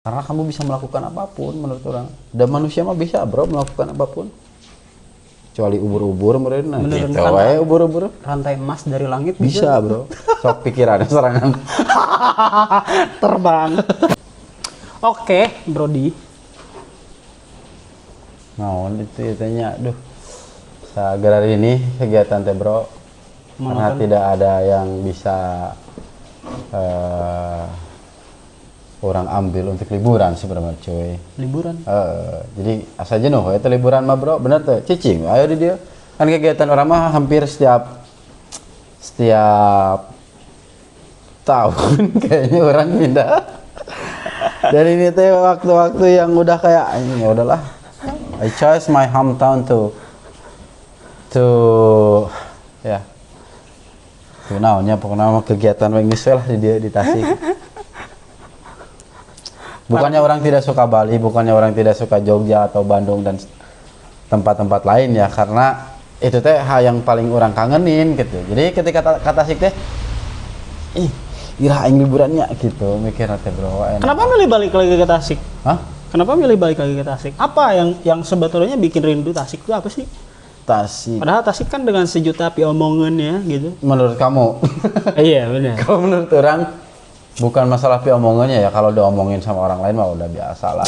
Karena kamu bisa melakukan apapun menurut orang. Dan manusia mah bisa bro melakukan apapun. Kecuali ubur-ubur mereka. Gitu wae ubur-ubur. Rantai emas dari langit bisa bro. Sok pikirannya serangan. Terbang. Oke, Brody. Naon itu ya tanya, duh. Sagar hari ini kegiatan teh bro. Karena tidak ada yang bisa orang ambil untuk liburan sebenarnya cuy. Liburan? Jadi asa jenuh itu liburan mah bro, bener tuh cicing ayo di dia kan kegiatan orang mah hampir setiap tahun kayaknya orang pindah. Dan ini teh waktu-waktu yang udah kayak ini ya udahlah, I choose my hometown to ya tuh naonnya pokoknya kegiatan wengis lah di dia di Tasik. Bukannya orang tidak suka Bali, bukannya orang tidak suka Jogja atau Bandung dan tempat-tempat lain ya, karena itu teh hal yang paling orang kangenin gitu. Jadi ketika kata Tasik teh, ira aing liburannya gitu, mikirnya teh bro. Enak. Kenapa milih balik lagi ke Tasik? Hah? Kenapa milih balik lagi ke Tasik? Apa yang sebetulnya bikin rindu Tasik itu apa sih? Tasik. Padahal Tasik kan dengan sejuta omongan ya gitu. Menurut kamu? Iya benar. Kalau menurut orang bukan masalah omongannya ya, kalau diomongin sama orang lain mah udah biasa lah.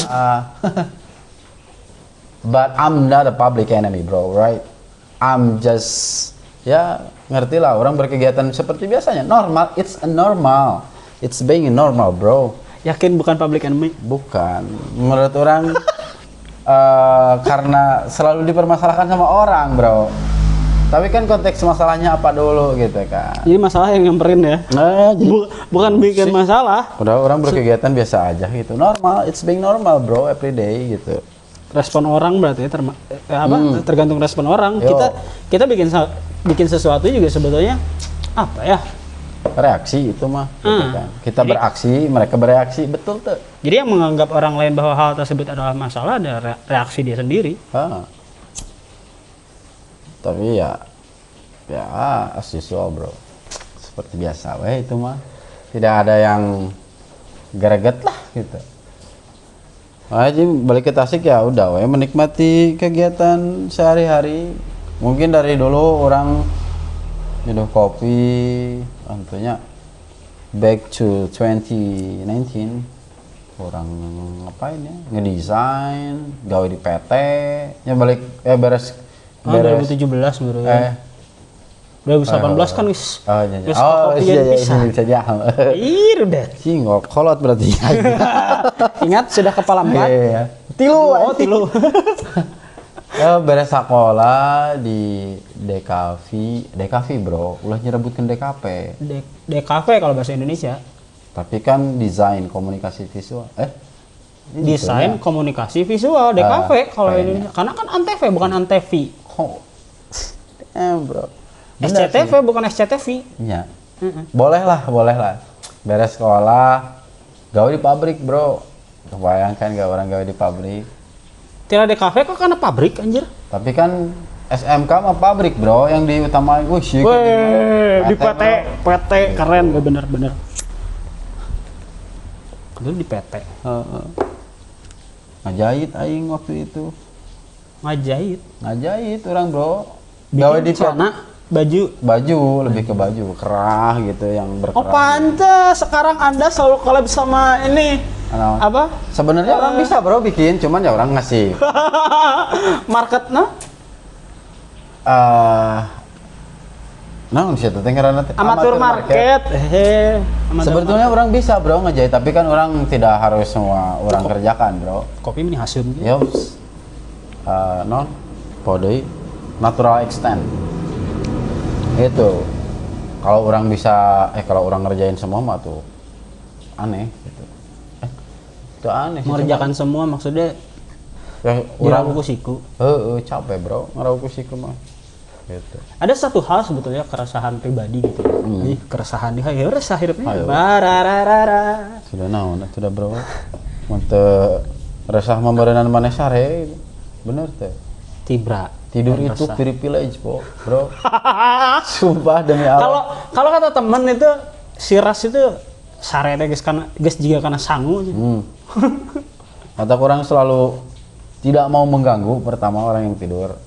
But I'm not a public enemy bro, right? I'm just ya ngerti lah orang berkegiatan seperti biasanya, normal, it's a normal, it's being normal bro. Yakin bukan public enemy? Bukan, menurut orang karena selalu dipermasalahkan sama orang bro. Tapi kan konteks masalahnya apa dulu gitu kan. Jadi masalah yang nyamperin ya? Bukan bikin masalah. Udah orang berkegiatan biasa aja gitu. Normal, it's being normal bro, everyday gitu. Respon orang berarti tergantung respon orang. Yo. Kita bikin sesuatu juga sebetulnya apa ya? Reaksi itu mah gitu kan. Kita beraksi, mereka bereaksi, betul tuh. Jadi yang menganggap orang lain bahwa hal tersebut adalah masalah ada reaksi dia sendiri. Tapi ya as usual bro, seperti biasa weh itu mah, tidak ada yang greget lah gitu. Jadi balik ke Tasik ya udah weh menikmati kegiatan sehari-hari. Mungkin dari dulu orang minum kopi, tentunya back to 2019 orang ngapain ya, ngedesain, gawe di PT, ya balik beres 2017 baru ya. 2018 kan wis. Iya bisa jauh. Udah. Singok kolot berarti. Ingat sudah kepala 4. Iya. Tilu. Beres sekolah di DKV bro, ulah nyerebutkan DKP. DKV kalau bahasa Indonesia. Tapi kan desain komunikasi visual. Desain komunikasi visual DKV kalau Indonesia. Karena kan Antv bukan Antv. Bro. SCTV bukan SCTV. Iya. Boleh lah. Beres sekolah, gawe di pabrik bro. Bayangkan gak orang gawe di pabrik. Tidak DKV kok karena pabrik anjir. Tapi kan SMK mah pabrik bro, yang diutamain di PT keren bener. Itu di PT. Ngajahit aing waktu itu. Ngajahit orang bro. Gawe di sana baju lebih ke baju kerah gitu yang berkerah. Oh pantes sekarang Anda selalu collab sama ini. Apa? Sebenarnya orang bisa bro bikin, cuman ya orang ngasih marketnya situ amatur market. Sebetulnya orang bisa bro ngejahit, tapi kan orang tidak harus semua orang kerjakan bro. Kopi ini hasil yo podoi natural extent itu. Kalau orang bisa kalau orang ngerjain semua mah tuh aneh gitu. Itu aneh mengerjakan semua maksudnya ya, orang kusiku capek bro ngerauku siku mah gitu. Ada satu hal sebetulnya keresahan pribadi gitu. Keresahan dia ya resah hidupnya sudah naon sudah bro untuk resah memberenan mana sare bener teh tidur itu privilege bro. Sumpah demi Allah. Kalau kata temen itu si Ras itu sare teh geus jika kana sangu. Otak orang selalu tidak mau mengganggu, pertama orang yang tidur.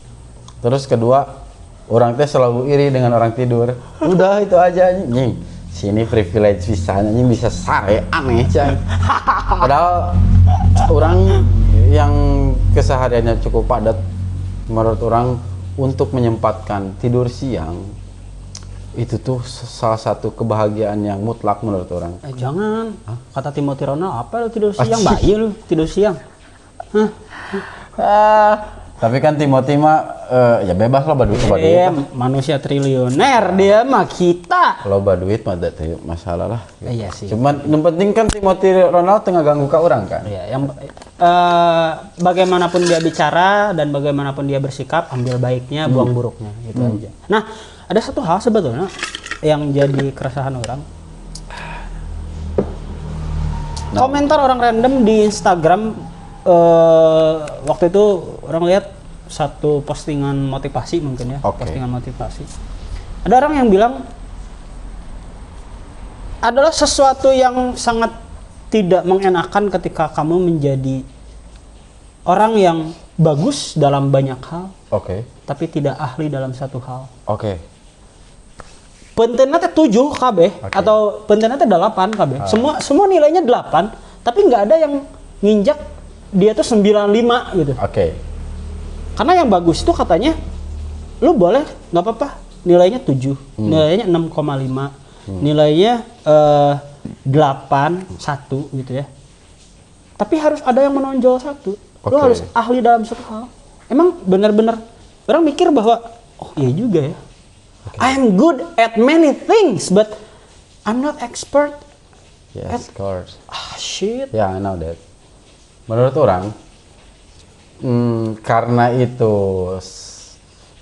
Terus kedua, orang teh selalu iri dengan orang tidur. Udah itu aja anjing. Sini privilege pisahnya anjing bisa sare aneh cang. Padahal orang yang kesehariannya cukup padat, menurut orang untuk menyempatkan tidur siang itu tuh salah satu kebahagiaan yang mutlak menurut orang. Jangan. Kata Timothy Ronald, apa lu tidur siang? Bayi lu tidur siang. Hah? Tapi kan Timothy mah ya bebas lah duit Iya, manusia triliuner dia mah kita. Loba duit mah teh masalah lah. Iya sih. Cuman yang penting kan Timothy Ronald tengah ganggu ke orang kan. Iya, yang bagaimanapun dia bicara dan bagaimanapun dia bersikap, ambil baiknya, buang buruknya gitu aja. Nah, ada satu hal sebetulnya yang jadi keresahan orang. Komentar orang random di Instagram waktu itu orang lihat satu postingan motivasi mungkin ya, postingan motivasi. Ada orang yang bilang adalah sesuatu yang sangat tidak mengenakan ketika kamu menjadi orang yang bagus dalam banyak hal, tapi tidak ahli dalam satu hal. Pentennya teh 7 KB atau pentennya teh 8 KB. Semua nilainya 8, tapi nggak ada yang nginjak dia tuh 95 gitu. Karena yang bagus itu katanya lu boleh nggak apa-apa nilainya 7, nilainya 6,5, nilainya 8, 1 gitu ya. Tapi harus ada yang menonjol satu. Lu harus ahli dalam satu hal. Emang benar-benar orang mikir bahwa oh iya juga ya. I am good at many things, but I'm not expert. Yes, of course. Shit. Yeah, I know that. Menurut orang, karena itu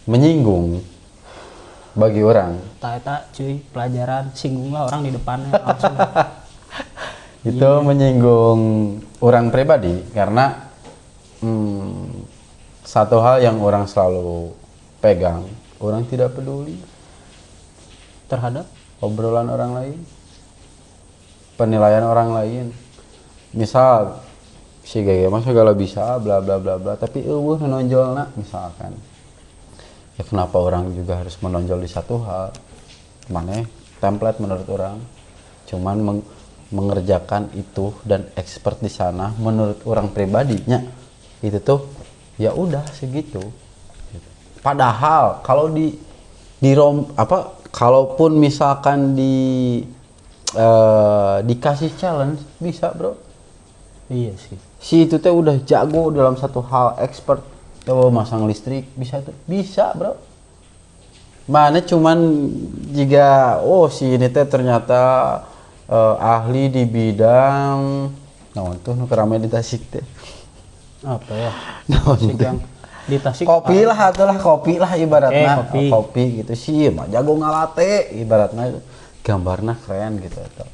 menyinggung bagi orang. Eta cuy, pelajaran singgunglah orang di depannya langsung. Itu menyinggung orang pribadi karena satu hal yang orang selalu pegang, orang tidak peduli terhadap obrolan orang lain, penilaian orang lain. Misal si gaya mah segala bisa bla bla bla bla, tapi menonjolna misalkan. Ya kenapa orang juga harus menonjol di satu hal? Mana template menurut orang cuman mengerjakan itu dan expert di sana. Menurut orang pribadinya itu tuh ya udah segitu. Padahal kalau kalaupun misalkan dikasih challenge bisa bro. Iya sih. Si itu teh udah jago dalam satu hal, expert masang listrik bisa bro. Mana cuman jika si ini teh ternyata ahli di bidang naon tuh nu keramai di Tasik teh. Apa ya? Naon di Tasik kopi lah atulah kopi lah ibaratnya kopi gitu sih mah jago ngalate ibaratnya gambarnya keren gitu atau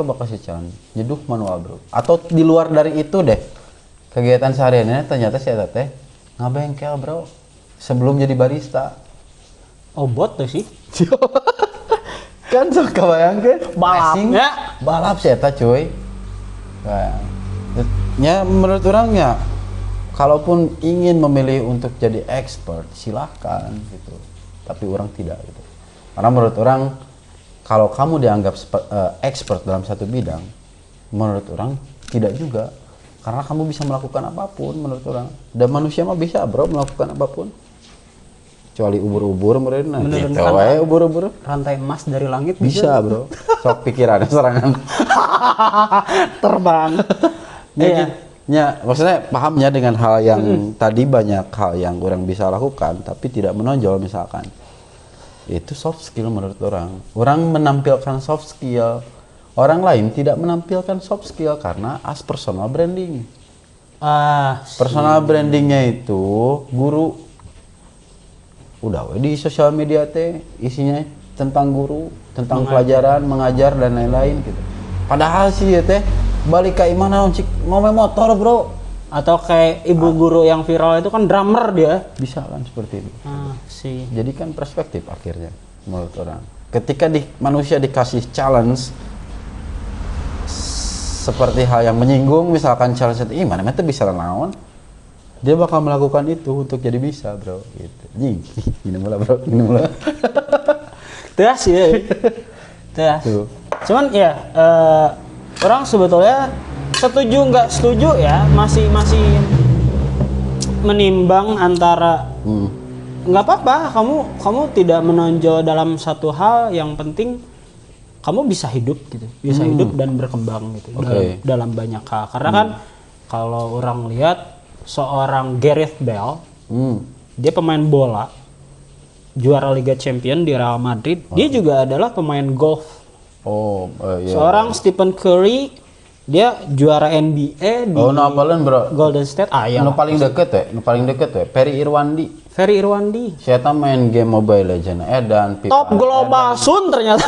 coba kasih challenge nyeduh manual bro atau di luar dari itu deh kegiatan sehariannya ternyata si eta teh ngabengkel bro sebelum jadi barista. Bot tuh sih. Kan sok kebayangkeun balapnya balap si eta cuy. Ya menurut orangnya kalaupun ingin memilih untuk jadi expert silahkan gitu, tapi orang tidak gitu. Karena menurut orang kalau kamu dianggap expert dalam satu bidang, menurut orang tidak juga, karena kamu bisa melakukan apapun menurut orang. Dan manusia mah bisa bro melakukan apapun, kecuali ubur-ubur menurunkan ubur-ubur rantai emas dari langit bisa bro. Sok pikir ada serangan terbang. Ya, maksudnya pahamnya dengan hal yang tadi banyak hal yang orang bisa lakukan tapi tidak menonjol misalkan. Itu soft skill menurut orang. Orang menampilkan soft skill. Orang lain tidak menampilkan soft skill karena as personal branding. Personal brandingnya itu guru. Udah di sosial media teh isinya tentang guru, tentang pelajaran, mengajar dan lain-lain gitu. Padahal sih ya teh balik ke imana ngomong motor bro, atau kayak ibu guru yang viral itu kan drummer dia bisa kan seperti itu. Sih jadi kan perspektif akhirnya menurut orang ketika manusia dikasih challenge seperti hal yang menyinggung, misalkan Charles mana itu bisa naon, dia bakal melakukan itu untuk jadi bisa, bro. Gitu. Ini mulai, bro, ini mulai. Teas ya. Teas. Cuman ya orang sebetulnya setuju nggak setuju ya, masih menimbang antara nggak apa-apa kamu tidak menonjol dalam satu hal, yang penting kamu bisa hidup gitu, bisa hidup dan berkembang gitu dalam banyak hal. Karena kan kalau orang lihat seorang Gareth Bale, dia pemain bola, juara Liga Champions di Real Madrid, dia juga adalah pemain golf. Iya. Seorang Stephen Curry, dia juara NBA di bro. Golden State. Nu paling deket ya, Ferry Irwandi. Saya main game Mobile Legends dan FIFA. Top global Sun ternyata.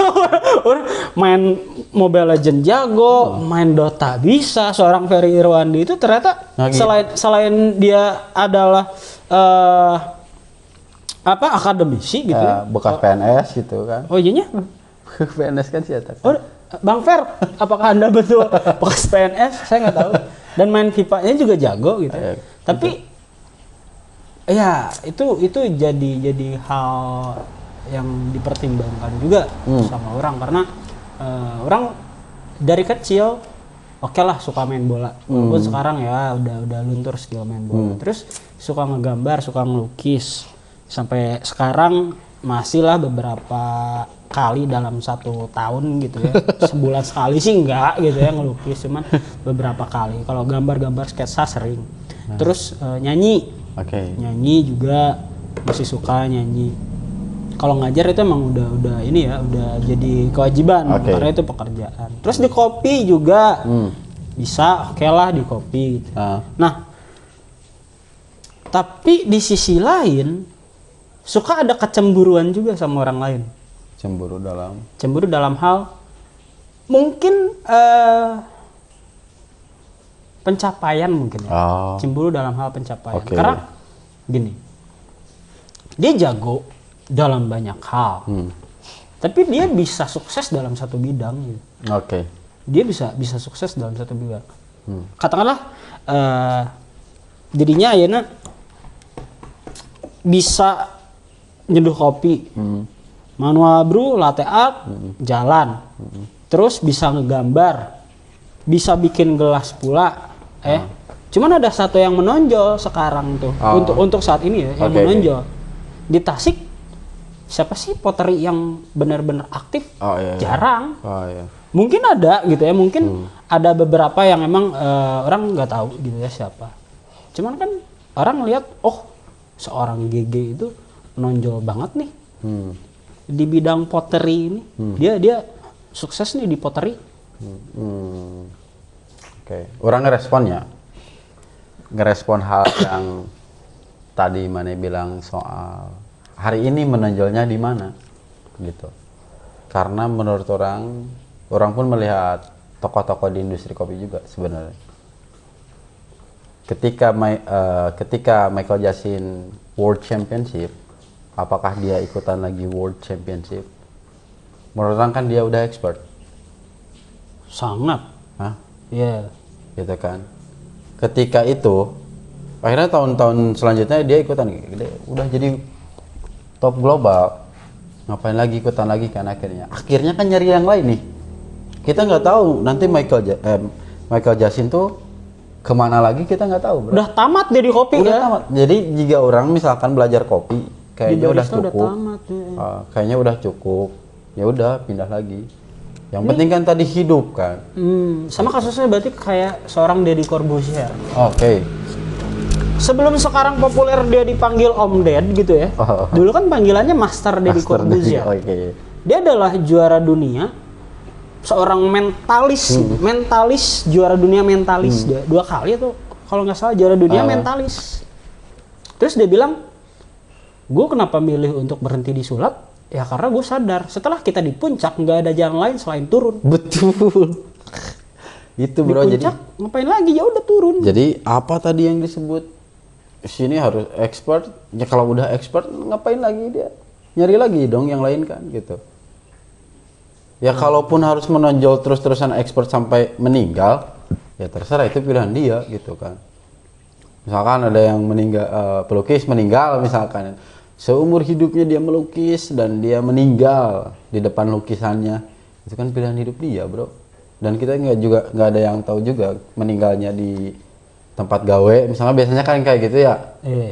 Main Mobile Legends jago, main Dota bisa. Seorang Ferry Irwandi itu ternyata selain dia adalah akademisi gitu ya. Bekas PNS gitu kan. Oh iya. PNS kan siapa? Oh, Bang Fer, apakah Anda betul bekas PNS? Saya nggak tahu. Dan main FIFA-nya juga jago gitu. Tapi ya itu jadi hal yang dipertimbangkan juga sama orang, karena orang dari kecil oke lah suka main bola. Walaupun sekarang ya udah luntur skill main bola. Terus suka ngegambar, suka ngelukis. Sampai sekarang masih lah beberapa kali dalam 1 tahun gitu ya. Sebulan sekali sih enggak gitu ya ngelukis, cuman beberapa kali. Kalau gambar-gambar sketsa sering. Terus nyanyi. Nyanyi juga masih suka nyanyi. Kalau ngajar itu emang udah ini ya, udah jadi kewajiban karena itu pekerjaan. Terus di kopi juga bisa, oke lah di kopi gitu. Nah, tapi di sisi lain suka ada kecemburuan juga sama orang lain. Cemburu dalam hal mungkin pencapaian mungkin ya. Cemburu dalam hal pencapaian. Karena gini, dia jago dalam banyak hal, tapi dia bisa sukses dalam satu bidang gitu. Dia bisa sukses dalam satu bidang. Katakanlah jadinya ayeuna bisa nyeduh kopi, manual brew, latte art, jalan, terus bisa ngegambar, bisa bikin gelas pula. Cuman ada satu yang menonjol sekarang tuh untuk saat ini ya, yang menonjol di Tasik. Siapa sih pottery yang benar-benar aktif? Jarang. Mungkin ada gitu ya, mungkin ada beberapa yang emang orang nggak tahu gitu ya siapa. Cuman kan orang lihat, oh seorang GG itu menonjol banget nih di bidang pottery ini. Dia sukses nih di pottery. Orang ngerespon hal yang tadi mana bilang soal hari ini menonjolnya di mana gitu. Karena menurut orang pun melihat tokoh-tokoh di industri kopi juga sebenarnya. Ketika Michael Jackson World Championship, apakah dia ikutan lagi World Championship? Menurut orang kan dia udah expert. Sangat. Gitu kan. Ketika itu, akhirnya tahun-tahun selanjutnya dia ikutan, udah jadi top global. Ngapain lagi ikutan lagi kan akhirnya kan nyari yang lain nih. Kita nggak tahu nanti Michael Jackson tuh kemana lagi, kita nggak tahu, bro. Udah tamat jadi kopi. Tamat. Jadi jika orang misalkan belajar kopi kayaknya udah cukup. Kayaknya udah cukup. Ya udah pindah lagi. Yang penting kan tadi hidup kan. Sama kasusnya berarti kayak seorang Deddy Corbuzier. Sebelum sekarang populer dia dipanggil Om Ded gitu ya. Dulu kan panggilannya Master Deddy Corbuzier. Dia adalah juara dunia, seorang mentalis juara dunia mentalis. Dia 2 kali tuh kalau nggak salah juara dunia mentalis. Terus dia bilang, gue kenapa milih untuk berhenti di sulap? Ya karena gue sadar setelah kita di puncak nggak ada jalan lain selain turun. Betul. Itu bro. Di puncak jadi ngapain lagi, ya udah turun. Jadi apa tadi yang disebut sini harus expert? Ya kalau udah expert ngapain lagi dia? Nyari lagi dong yang lain kan gitu. Ya kalaupun harus menonjol terus-terusan expert sampai meninggal, ya terserah, itu pilihan dia gitu kan. Misalkan ada yang meninggal, pelukis meninggal misalkan, seumur hidupnya dia melukis dan dia meninggal di depan lukisannya, itu kan pilihan hidup dia, bro. Dan kita nggak ada yang tahu juga meninggalnya di tempat gawe, misalnya biasanya kan kayak gitu ya,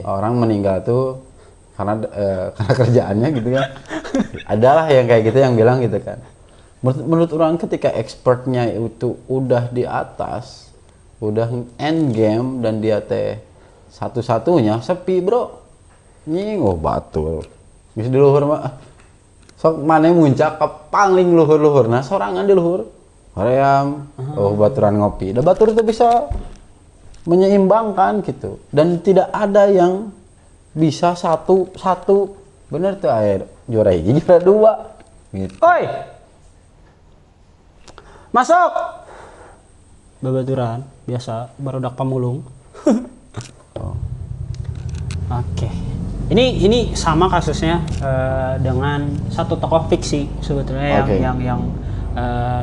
orang meninggal tuh karena kerjaannya gitu kan. Adalah yang kayak gitu yang bilang gitu kan. Menurut orang ketika expertnya itu udah di atas, udah end game dan dia teh satu-satunya sepi, bro. Nying batul. Bisa di luhur mah. Sok mana muncak ke paling luhur-luhur. Nah, sorangan di luhur. Hoream, baturan ngopi. Da batur itu bisa menyeimbangkan gitu. Dan tidak ada yang bisa satu. Bener tuh air juara hiji, juara dua. Gitu. Oi. Masuk. Babaturan biasa barudak pamulung. Oke. Ini sama kasusnya dengan satu tokoh fiksi sebetulnya yang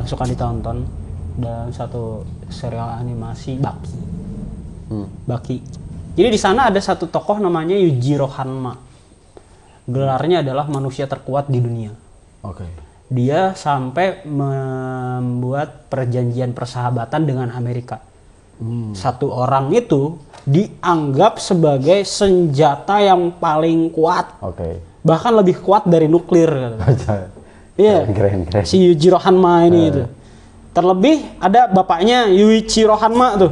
suka ditonton dan satu serial animasi Baki. Baki. Jadi di sana ada satu tokoh namanya Yujiro Hanma. Gelarnya adalah manusia terkuat di dunia. Dia sampai membuat perjanjian persahabatan dengan Amerika. Satu orang itu dianggap sebagai senjata yang paling kuat. Bahkan lebih kuat dari nuklir. Iya. Keren. Si Yujiro Hanma ini itu. Terlebih ada bapaknya Yuichiro Hanma tuh.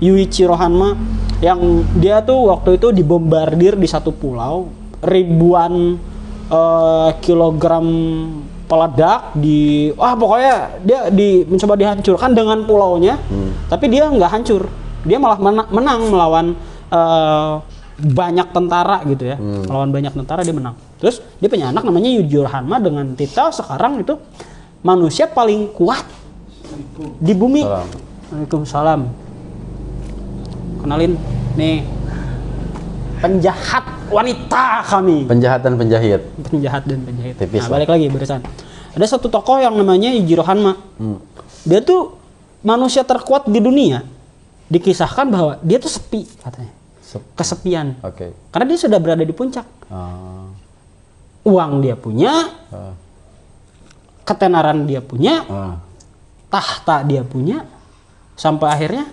Yuichiro Hanma yang dia tuh waktu itu dibombardir di satu pulau, ribuan kilogram peledak pokoknya dia mencoba dihancurkan dengan pulaunya, tapi dia nggak hancur, dia malah menang melawan banyak tentara gitu ya, melawan banyak tentara dia menang. Terus dia punya anak namanya Yujiro Hanma dengan titel sekarang itu manusia paling kuat di bumi. Waalaikumsalam. Kenalin nih penjahat wanita kami. Penjahat dan penjahit. Nah, balik lagi barusan. Ada satu tokoh yang namanya Yujiro Hanma. Dia tuh manusia terkuat di dunia. Dikisahkan bahwa dia tuh sepi katanya. Kesepian. Karena dia sudah berada di puncak. Uang dia punya. Ketenaran dia punya. Tahta dia punya. Sampai akhirnya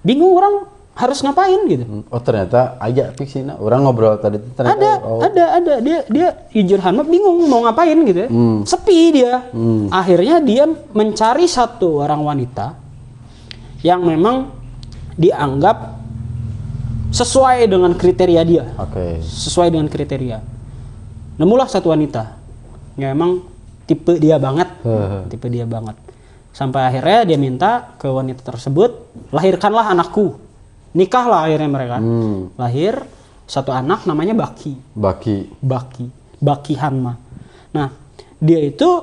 bingung orang harus ngapain gitu. Ternyata aja fiksi. Orang ngobrol tadi ternyata ada dia Yujiro Hanma bingung mau ngapain gitu ya. Sepi dia. Akhirnya dia mencari satu orang wanita yang memang dianggap sesuai dengan kriteria dia. Sesuai dengan kriteria. Nemulah satu wanita yang memang tipe dia banget. Sampai akhirnya dia minta ke wanita tersebut, lahirkanlah anakku. Nikahlah akhirnya mereka. Lahir satu anak namanya Baki Hanma. Nah, dia itu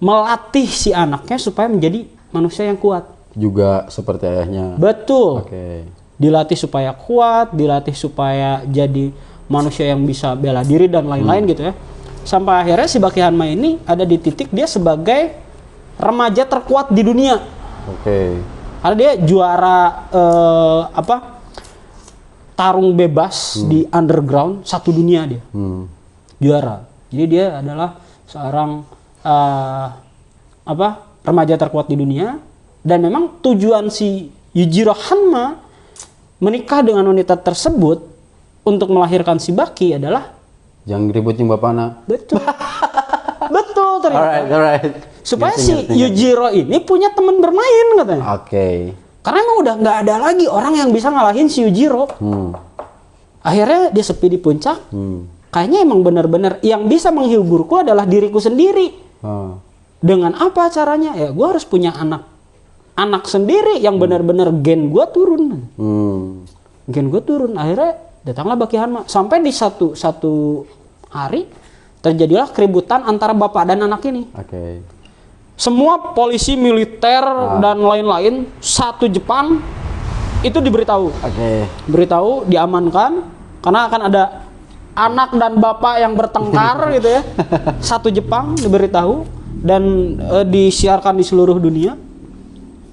melatih si anaknya supaya menjadi manusia yang kuat. Juga seperti ayahnya. Betul. Dilatih supaya kuat, dilatih supaya jadi manusia yang bisa bela diri dan lain-lain gitu ya. Sampai akhirnya si Baki Hanma ini ada di titik dia sebagai remaja terkuat di dunia. Karena dia juara tarung bebas di underground satu dunia dia. Juara. Jadi dia adalah seorang remaja terkuat di dunia, dan memang tujuan si Yujiro Hanma menikah dengan wanita tersebut untuk melahirkan si Baki adalah jangan ribut yang bapakna. Betul. Betul ternyata. Alright. Supaya si Yujiro ini punya teman bermain katanya. Karena emang udah nggak ada lagi orang yang bisa ngalahin si Yujiro. Akhirnya dia sepi di puncak. Kayaknya emang benar-benar yang bisa menghiburku adalah diriku sendiri. Dengan apa caranya? Ya gue harus punya anak sendiri yang benar-benar gen gue turun. Gen gue turun. Akhirnya datanglah Baki Hanma. Sampai di satu hari terjadilah keributan antara bapak dan anak ini. Semua polisi militer dan lain-lain satu Jepang itu diberitahu. Beritahu diamankan karena akan ada anak dan bapak yang bertengkar gitu ya. Satu Jepang diberitahu dan disiarkan di seluruh dunia.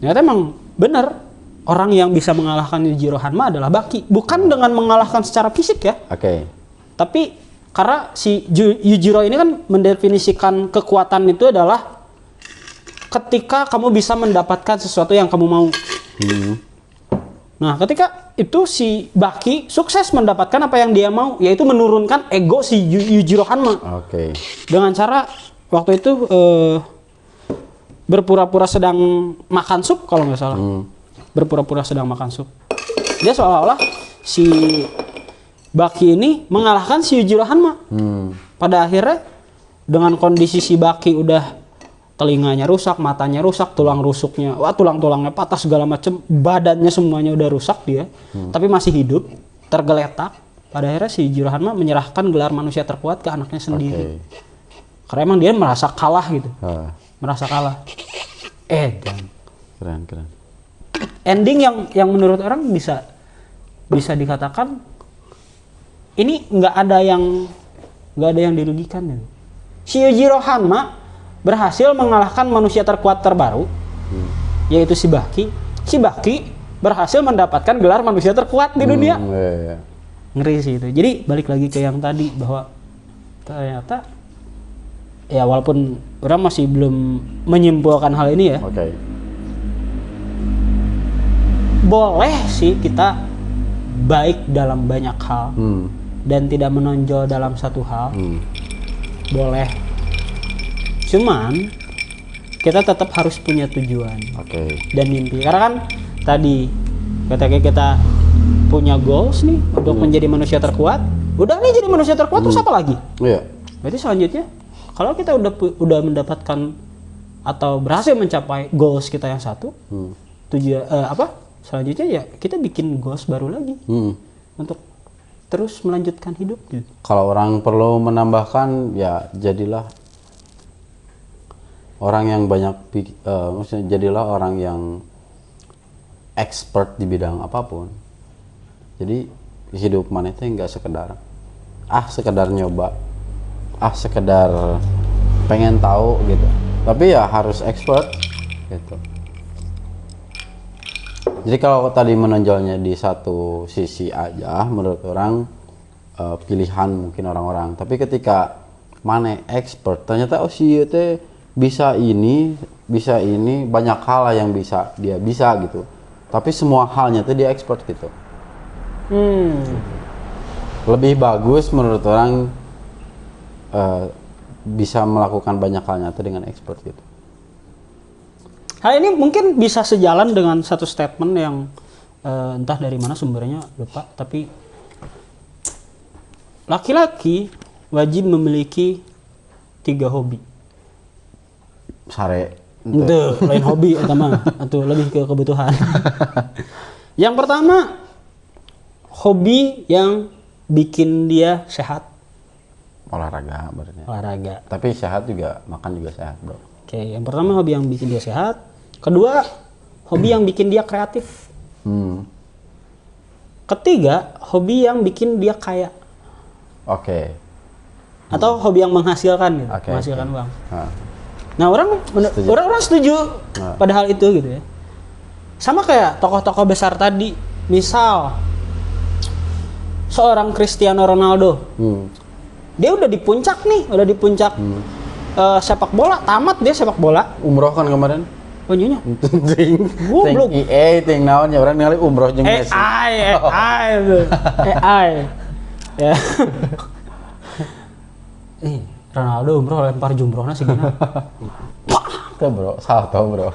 Ternyata emang benar orang yang bisa mengalahkan Yujiro Hanma adalah Baki, bukan dengan mengalahkan secara fisik ya. Oke. Tapi karena si Yujiro ini kan mendefinisikan kekuatan itu adalah ketika kamu bisa mendapatkan sesuatu yang kamu mau. Nah, ketika itu si Baki sukses mendapatkan apa yang dia mau, yaitu menurunkan ego si Yujiro Hanma. Oke. Dengan cara waktu itu berpura-pura sedang makan sup kalau nggak salah. Berpura-pura sedang makan sup. Dia seolah-olah si Baki ini mengalahkan si Yujiro Hanma. Pada akhirnya dengan kondisi si Baki udah telinganya rusak, matanya rusak, tulang rusuknya, tulang-tulangnya patah segala macem, badannya semuanya udah rusak dia, tapi masih hidup, tergeletak. Pada akhirnya si Yujiro Hanma menyerahkan gelar manusia terkuat ke anaknya sendiri. Karena emang dia merasa kalah gitu, merasa kalah. Dan Keren. ending yang menurut orang bisa dikatakan ini nggak ada yang dirugikan gitu. Si Yujiro Hanma berhasil mengalahkan manusia terkuat terbaru, yaitu si Baki. Si Baki berhasil mendapatkan gelar manusia terkuat di dunia. Ngeri sih itu. Jadi balik lagi ke yang tadi bahwa ternyata ya walaupun orang masih belum menyimpulkan hal ini ya. Boleh sih kita baik dalam banyak hal dan tidak menonjol dalam satu hal. Boleh. Cuman kita tetap harus punya tujuan dan mimpi. Karena kan tadi ketika kita punya goals nih untuk menjadi manusia terkuat, udah nih jadi manusia terkuat terus apa lagi? Berarti selanjutnya kalau kita udah mendapatkan atau berhasil mencapai goals kita yang satu, tujuan selanjutnya ya kita bikin goals baru lagi untuk terus melanjutkan hidup gitu. Kalau orang perlu menambahkan ya jadilah orang yang maksudnya jadilah orang yang expert di bidang apapun. Jadi hidup mana itu nggak sekedar nyoba, sekedar pengen tahu gitu, tapi ya harus expert gitu. Jadi kalau tadi menonjolnya di satu sisi aja menurut orang pilihan mungkin orang-orang, tapi ketika mana expert ternyata si teh bisa ini banyak hal yang dia bisa gitu, tapi semua halnya tuh dia expert gitu. Lebih bagus menurut orang bisa melakukan banyak halnya tuh dengan expert gitu. Hal ini mungkin bisa sejalan dengan satu statement yang entah dari mana sumbernya lupa, tapi laki-laki wajib memiliki 3 hobi. Sare itu lain hobi atau lebih ke kebutuhan. Yang pertama, hobi yang bikin dia sehat. Olahraga berarti. Olahraga. Tapi sehat juga, makan juga sehat, bro. Oke, yang pertama hobi yang bikin dia sehat. Kedua, hobi yang bikin dia kreatif. Ketiga, hobi yang bikin dia kaya. Atau hobi yang menghasilkan gitu, menghasilkan uang. Nah, orang setuju pada hal itu gitu ya. Sama kayak tokoh-tokoh besar tadi. Misal seorang Cristiano Ronaldo. Dia udah di puncak sepak bola, tamat dia sepak bola. Umroh kan kemarin. Oh nyonya. Goblok. Ting naon ya orang ningali umroh jeung Messi. AI. Ya. Ronaldo umroh lempar jumrohna segini. Tuh bro, salto bro.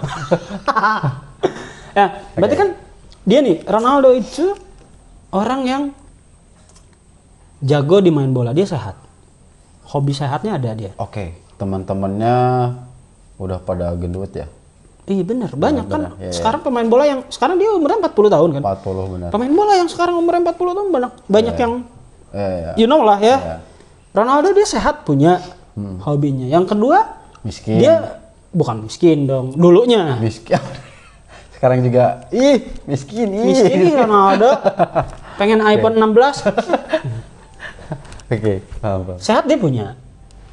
Ya, berarti kan dia nih, Ronaldo itu orang yang jago di main bola, dia sehat. Hobi sehatnya ada dia. Teman-temannya udah pada gendut ya? Iya benar, banyak kan. Ya, sekarang pemain bola yang sekarang dia umurnya 40 tahun kan? 40 benar. Pemain bola yang sekarang umurnya 40 tahun banyak yang you know lah ya. Ronaldo dia sehat punya hobinya. Yang kedua, miskin. Dia bukan miskin dong, dulunya. Miskin. Sekarang juga miskin Ronaldo. Pengen iPhone 16. Paham. Sehat dia punya.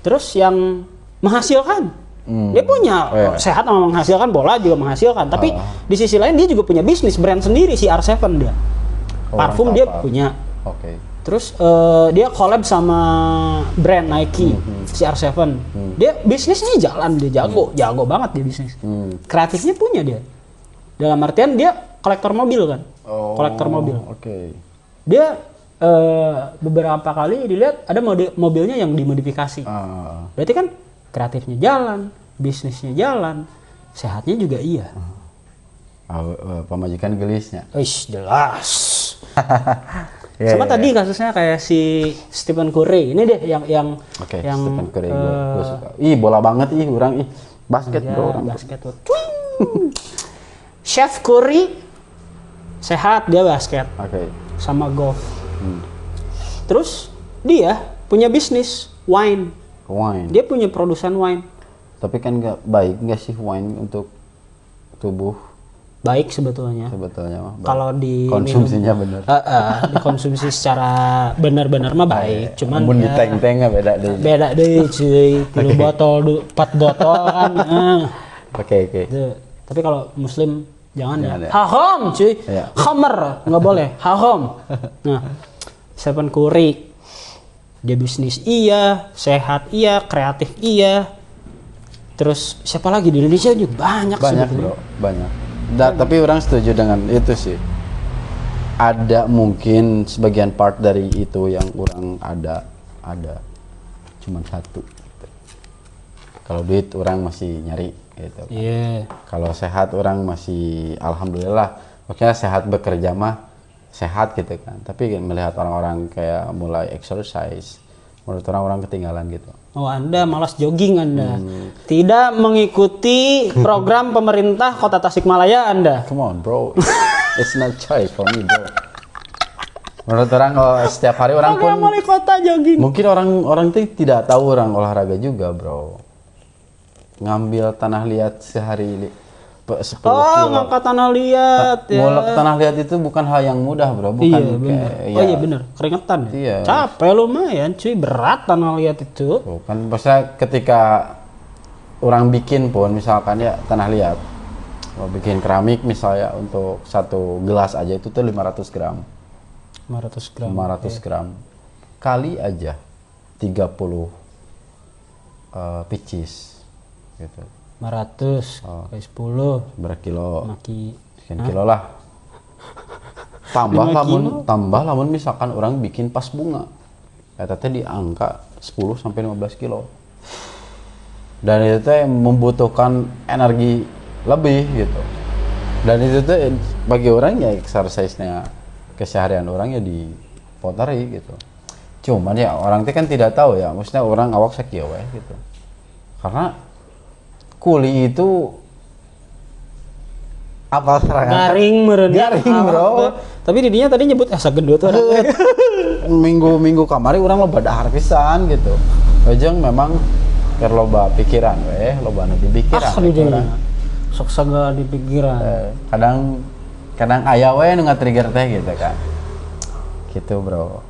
Terus yang menghasilkan Dia punya sehat sama menghasilkan, bola juga menghasilkan. Tapi di sisi lain dia juga punya bisnis brand sendiri si R7 dia. Parfum dia punya. Terus dia collab sama brand Nike si R7. Dia bisnisnya jalan, dia jago banget dia bisnis. Kreatifnya punya dia. Dalam artian dia kolektor mobil kan. Kolektor mobil. Dia beberapa kali dilihat ada mobilnya yang dimodifikasi. Berarti kan kreatifnya jalan, bisnisnya jalan, sehatnya juga iya. Pemajikan gelisnya. Jelas. Sama tadi kasusnya kayak si Stephen Curry. Ini deh yang Stephen Curry gue suka. Bola banget orang basket bro. Basket. Chef Curry sehat, dia basket. Sama golf. Terus dia punya bisnis wine. Dia punya produsen wine. Tapi kan nggak baik nggak sih wine untuk tubuh? Baik sebetulnya mah. Kalau di konsumsinya benar. Dikonsumsi secara benar-benar mah baik. Cuman di tank-tank beda deh. Beda deh cuy. 3 botol, 4 botol kan. Oke. Tapi kalau muslim jangan ya. Haram cuy. Khamar nggak boleh. Haram. Nah, Stephen Curry dia bisnis iya, sehat iya, kreatif iya. Terus siapa lagi di Indonesia juga banyak bro, banyak. Tapi orang setuju dengan itu sih. Ada mungkin sebagian part dari itu yang orang ada cuman satu. Kalau duit orang masih nyari gitu. Kalau sehat orang masih alhamdulillah. Makanya sehat bekerja mah sehat gitu kan, tapi melihat orang-orang kayak mulai exercise, menurut orang ketinggalan gitu. Anda malas jogging Anda, tidak mengikuti program pemerintah Kota Tasikmalaya Anda. Come on bro, it's not choice for me bro. Menurut orang setiap hari orang pun wali kota jogging. Mungkin orang itu tidak tahu orang olahraga juga bro. Ngambil tanah liat sehari 10 kilo. Ngangkat tanah liat ya. Ngolak tanah liat itu bukan hal yang mudah bro, bukan. Iya bener, keringetan. Iya. Capek lumayan cuy, berat tanah liat itu. Kan maksudnya ketika orang bikin pun misalkan ya tanah liat, mau bikin keramik misalnya untuk satu gelas aja itu tuh 500 gram. 500 gram. Kali aja 30 pieces gitu. 500 kali 10 berapa kilo? Sekian kilo lah. Tambah lamun misalkan orang bikin pas bunga. Eta di angka 10 sampai 15 kilo. Dan itu teh membutuhkan energi lebih gitu. Dan itu teh bagi orang ya exercise-nya keseharian orang ya di pottery gitu. Cuman ya orang teh kan tidak tahu ya, maksudnya orang awak sakieu we gitu. Karena kuli itu apa serangan? Garing bro. Tapi didinya tadi nyebut asa gendut tuh. Minggu kamari orang loba dahar pisan gitu. Ujung memang keur loba pikiran loba nu di pikiran. Sok saga di pikiran. Kadang aya we nu nge-trigger teh gitu kan. Gitu bro.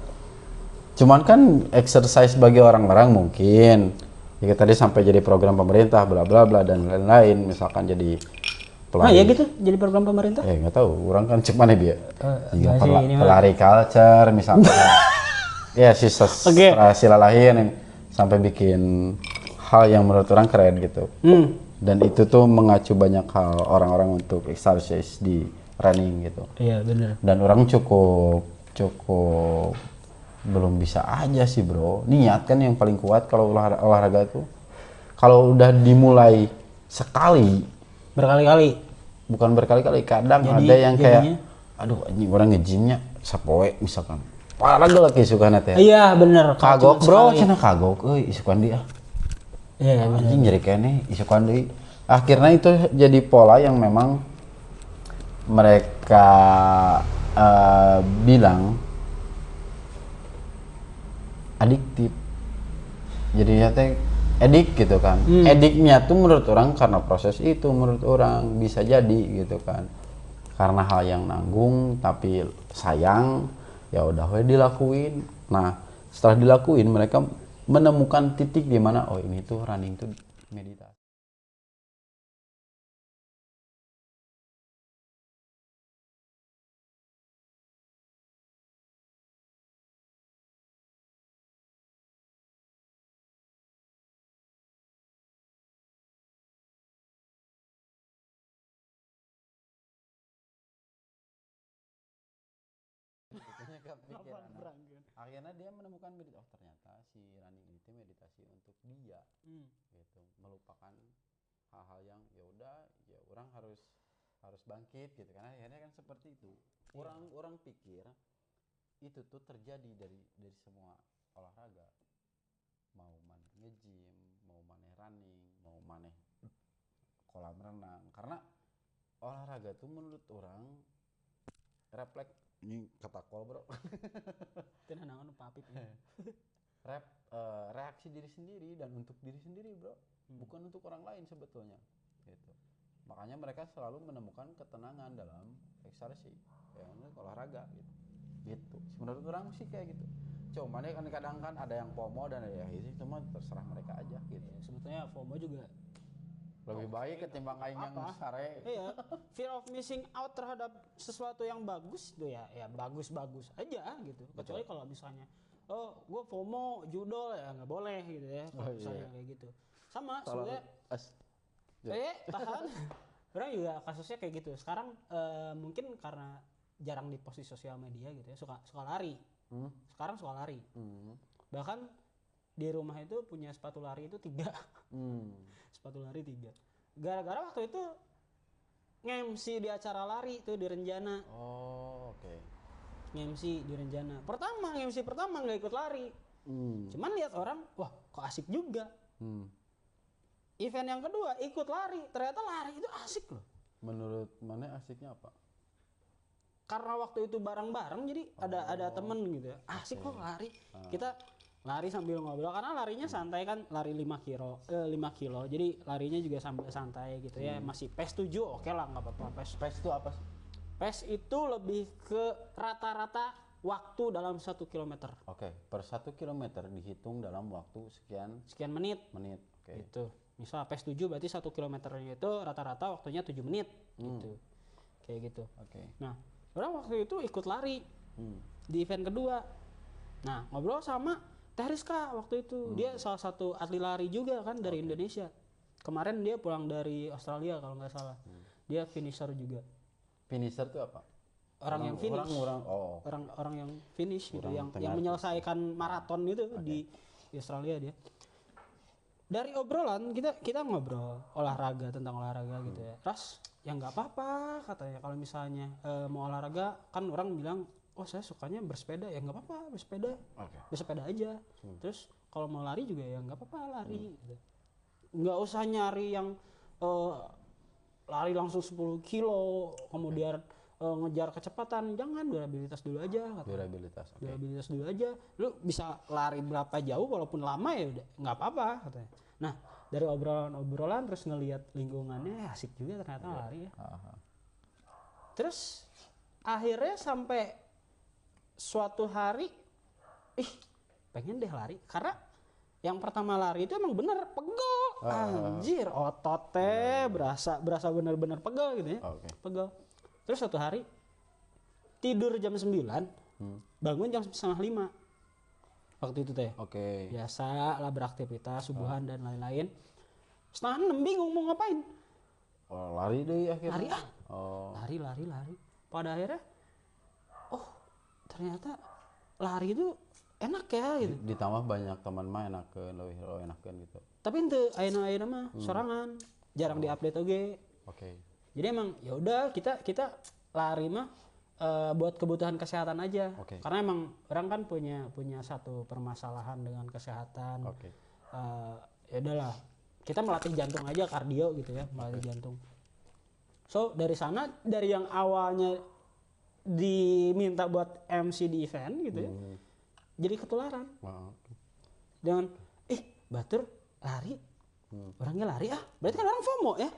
Cuman kan exercise bagi orang-orang mungkin ya tadi sampai jadi program pemerintah bla bla bla dan lain-lain, misalkan jadi pelari. Gitu jadi program pemerintah? Nggak tahu, orang kan cuma nih pelari culture misalkan. Ya sila lain sampai bikin hal yang menurut orang keren gitu. Dan itu tuh mengacu banyak hal orang-orang untuk exercise di running gitu. Iya benar. Dan orang cukup belum bisa aja sih bro. Niat kan yang paling kuat kalau olahraga itu. Kalau udah dimulai sekali, berkali-kali, bukan berkali-kali, kadang ada yang kayak aduh ini orang nge-gymnya sapoe misalkan olahraga lagi suka nate. Iya bener, kagok bro, cina kagok isukan dia. Iya bener, anjing nyeri kene isukan deui. Akhirnya itu jadi pola yang memang mereka bilang adiktif. Jadi ya teh edik gitu kan. Ediknya tuh menurut orang karena proses itu menurut orang bisa jadi gitu kan. Karena hal yang nanggung tapi sayang ya udah we dilakuin. Nah, setelah dilakuin mereka menemukan titik di mana oh ini tuh running tuh meditasi. kepikiran. berangkat. Akhirnya dia menemukan ternyata si running itu meditasi untuk dia, gitu, melupakan hal-hal yang ya udah, ya orang harus bangkit gitu, karena akhirnya kan seperti itu. Orang pikir itu tuh terjadi dari semua olahraga, mau maneh nge-gym, mau maneh running, mau maneh kolam renang, karena olahraga tuh menurut orang refleks ini ketakol bro. Itu nangan papip ya. Reaksi diri sendiri dan untuk diri sendiri bro, bukan untuk orang lain sebetulnya gitu. Makanya mereka selalu menemukan ketenangan dalam eksersi, ya olahraga gitu. Menurut orang sih kayak gitu. Cuma kan kadang kan ada yang FOMO dan ya itu cuma terserah mereka aja gitu. Ya, sebetulnya FOMO juga lebih baik ketimbang aing yang sare. Iya, fear of missing out terhadap sesuatu yang bagus itu ya bagus-bagus aja gitu. Kecuali kalau misalnya gue FOMO judol ya nggak boleh gitu ya. Kalau misalnya kayak gitu. Sama sebenarnya tahan. Orang juga kasusnya kayak gitu. Sekarang mungkin karena jarang dipost di sosial media gitu ya, suka lari. Sekarang suka lari. Bahkan di rumah itu punya sepatu lari itu 3. Sepatu lari 3. Gara-gara waktu itu nge-MC di acara lari itu di Renjana. Oh, oke. Nge-MC di Renjana. Nge-MC pertama nggak ikut lari. Cuman lihat orang, wah kok asik juga. Event yang kedua ikut lari, ternyata lari itu asik loh. Menurut mana asiknya apa? Karena waktu itu bareng-bareng jadi ada temen gitu ya. Asik kok lari. Kita lari sambil ngobrol karena larinya santai kan, lari 5 kilo. Jadi larinya juga sambil santai gitu ya. Masih PES 7 oke lah, nggak apa-apa. PES itu apa sih? PES itu lebih ke rata-rata waktu dalam 1 kilometer. Oke, per 1 kilometer dihitung dalam waktu sekian menit. Oke. Itu. Misal PES 7 berarti 1 kilometernya itu rata-rata waktunya 7 menit gitu. Kayak gitu. Oke. Nah, orang waktu itu ikut lari di event kedua. Nah, ngobrol sama Teh Rizka waktu itu. Dia salah satu atlet lari juga kan dari Indonesia. Kemarin dia pulang dari Australia kalau nggak salah. Dia finisher juga. Finisher itu apa? Orang yang finish. Orang yang finish gitu, yang menyelesaikan maraton itu di Australia dia. Dari obrolan kita ngobrol tentang olahraga gitu ya. Ras, ya nggak apa-apa katanya kalau misalnya mau olahraga kan orang bilang saya sukanya bersepeda, ya nggak apa-apa bersepeda aja. Terus kalau mau lari juga ya nggak apa-apa lari gitu. Nggak usah nyari yang lari langsung 10 kilo kemudian ngejar kecepatan, jangan, durabilitas dulu aja katanya. Durabilitas dulu aja, lu bisa lari berapa jauh walaupun lama ya udah nggak apa-apa katanya. Nah dari obrolan terus ngelihat lingkungannya asik juga ternyata lari ya. Terus akhirnya sampai suatu hari pengen deh lari karena yang pertama lari itu emang bener pegel, anjir ototnya berasa bener-bener pegel gitu ya. Pegel. Terus suatu hari tidur jam 9, bangun jam 4:30 waktu itu teh. Biasa lah beraktivitas subuhan dan lain-lain. 5:30 bingung mau ngapain. Lari deh akhirnya. Lari. Pada akhirnya ternyata lari itu enak ya gitu. Ditambah banyak teman mah enakeun gitu. Tapi ente ayeuna mah sorangan, jarang diupdate oge. Jadi emang ya udah kita lari mah buat kebutuhan kesehatan aja. Karena emang orang kan punya satu permasalahan dengan kesehatan. Ya udahlah, kita melatih jantung aja, kardio gitu ya, melatih jantung. So dari sana, dari yang awalnya diminta buat MC di event gitu ya, jadi ketularan. Dengan Batur lari, orangnya lari berarti kan orang FOMO ya.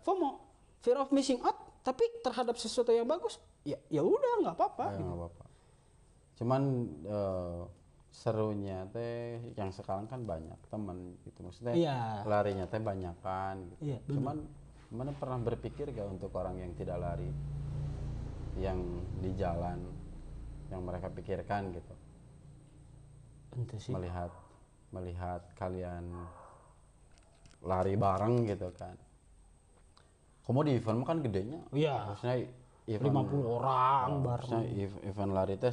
FOMO, fear of missing out, tapi terhadap sesuatu yang bagus ya udah nggak apa-apa. Cuman serunya teh yang sekarang kan banyak teman gitu, maksudnya larinya teh banyakan gitu. Cuman mana pernah berpikir gak untuk orang yang tidak lari, yang di jalan, yang mereka pikirkan gitu, melihat kalian lari bareng gitu kan. Kamu di event kan gedenya, maksudnya event 50 orang bareng. Event lari itu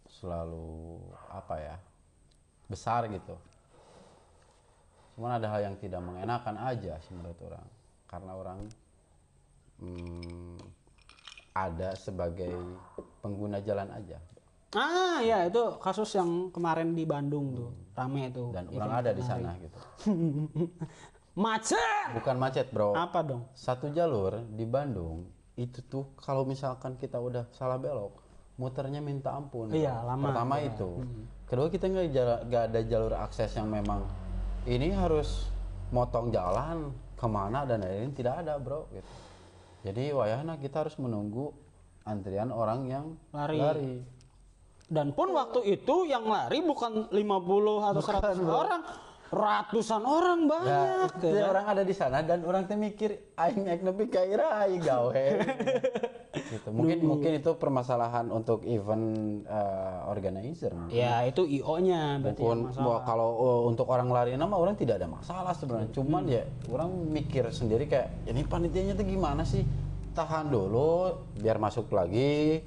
selalu apa ya, besar gitu. Cuman ada hal yang tidak mengenakan aja sih menurut orang, karena orang ada sebagai pengguna jalan aja. Ya itu kasus yang kemarin di Bandung tuh, rame tuh. Dan orang ada di sana gitu. Macet. Bukan macet, bro. Apa dong? Satu jalur di Bandung itu tuh kalau misalkan kita udah salah belok, muternya minta ampun. Iya, lama. Pertama ya. itu. Kedua, kita nggak ada jalur akses yang memang ini harus motong jalan kemana dan lain-lain, tidak ada, bro. Gitu. Jadi wayahna kita harus menunggu antrian orang yang lari. Dan pun waktu itu yang lari bukan 50 atau 100 orang, ratusan orang banyak. Ya, orang ada di sana dan orang tuh mikir aing ek nepi ka irai gawe. Gitu. Mungkin itu permasalahan untuk event organizer. Ya, itu IO-nya berarti kalau untuk orang lari nama orang tidak ada masalah sebenarnya. Cuman ya orang mikir sendiri kayak ini panitianya tuh gimana sih? Tahan dulu biar masuk lagi.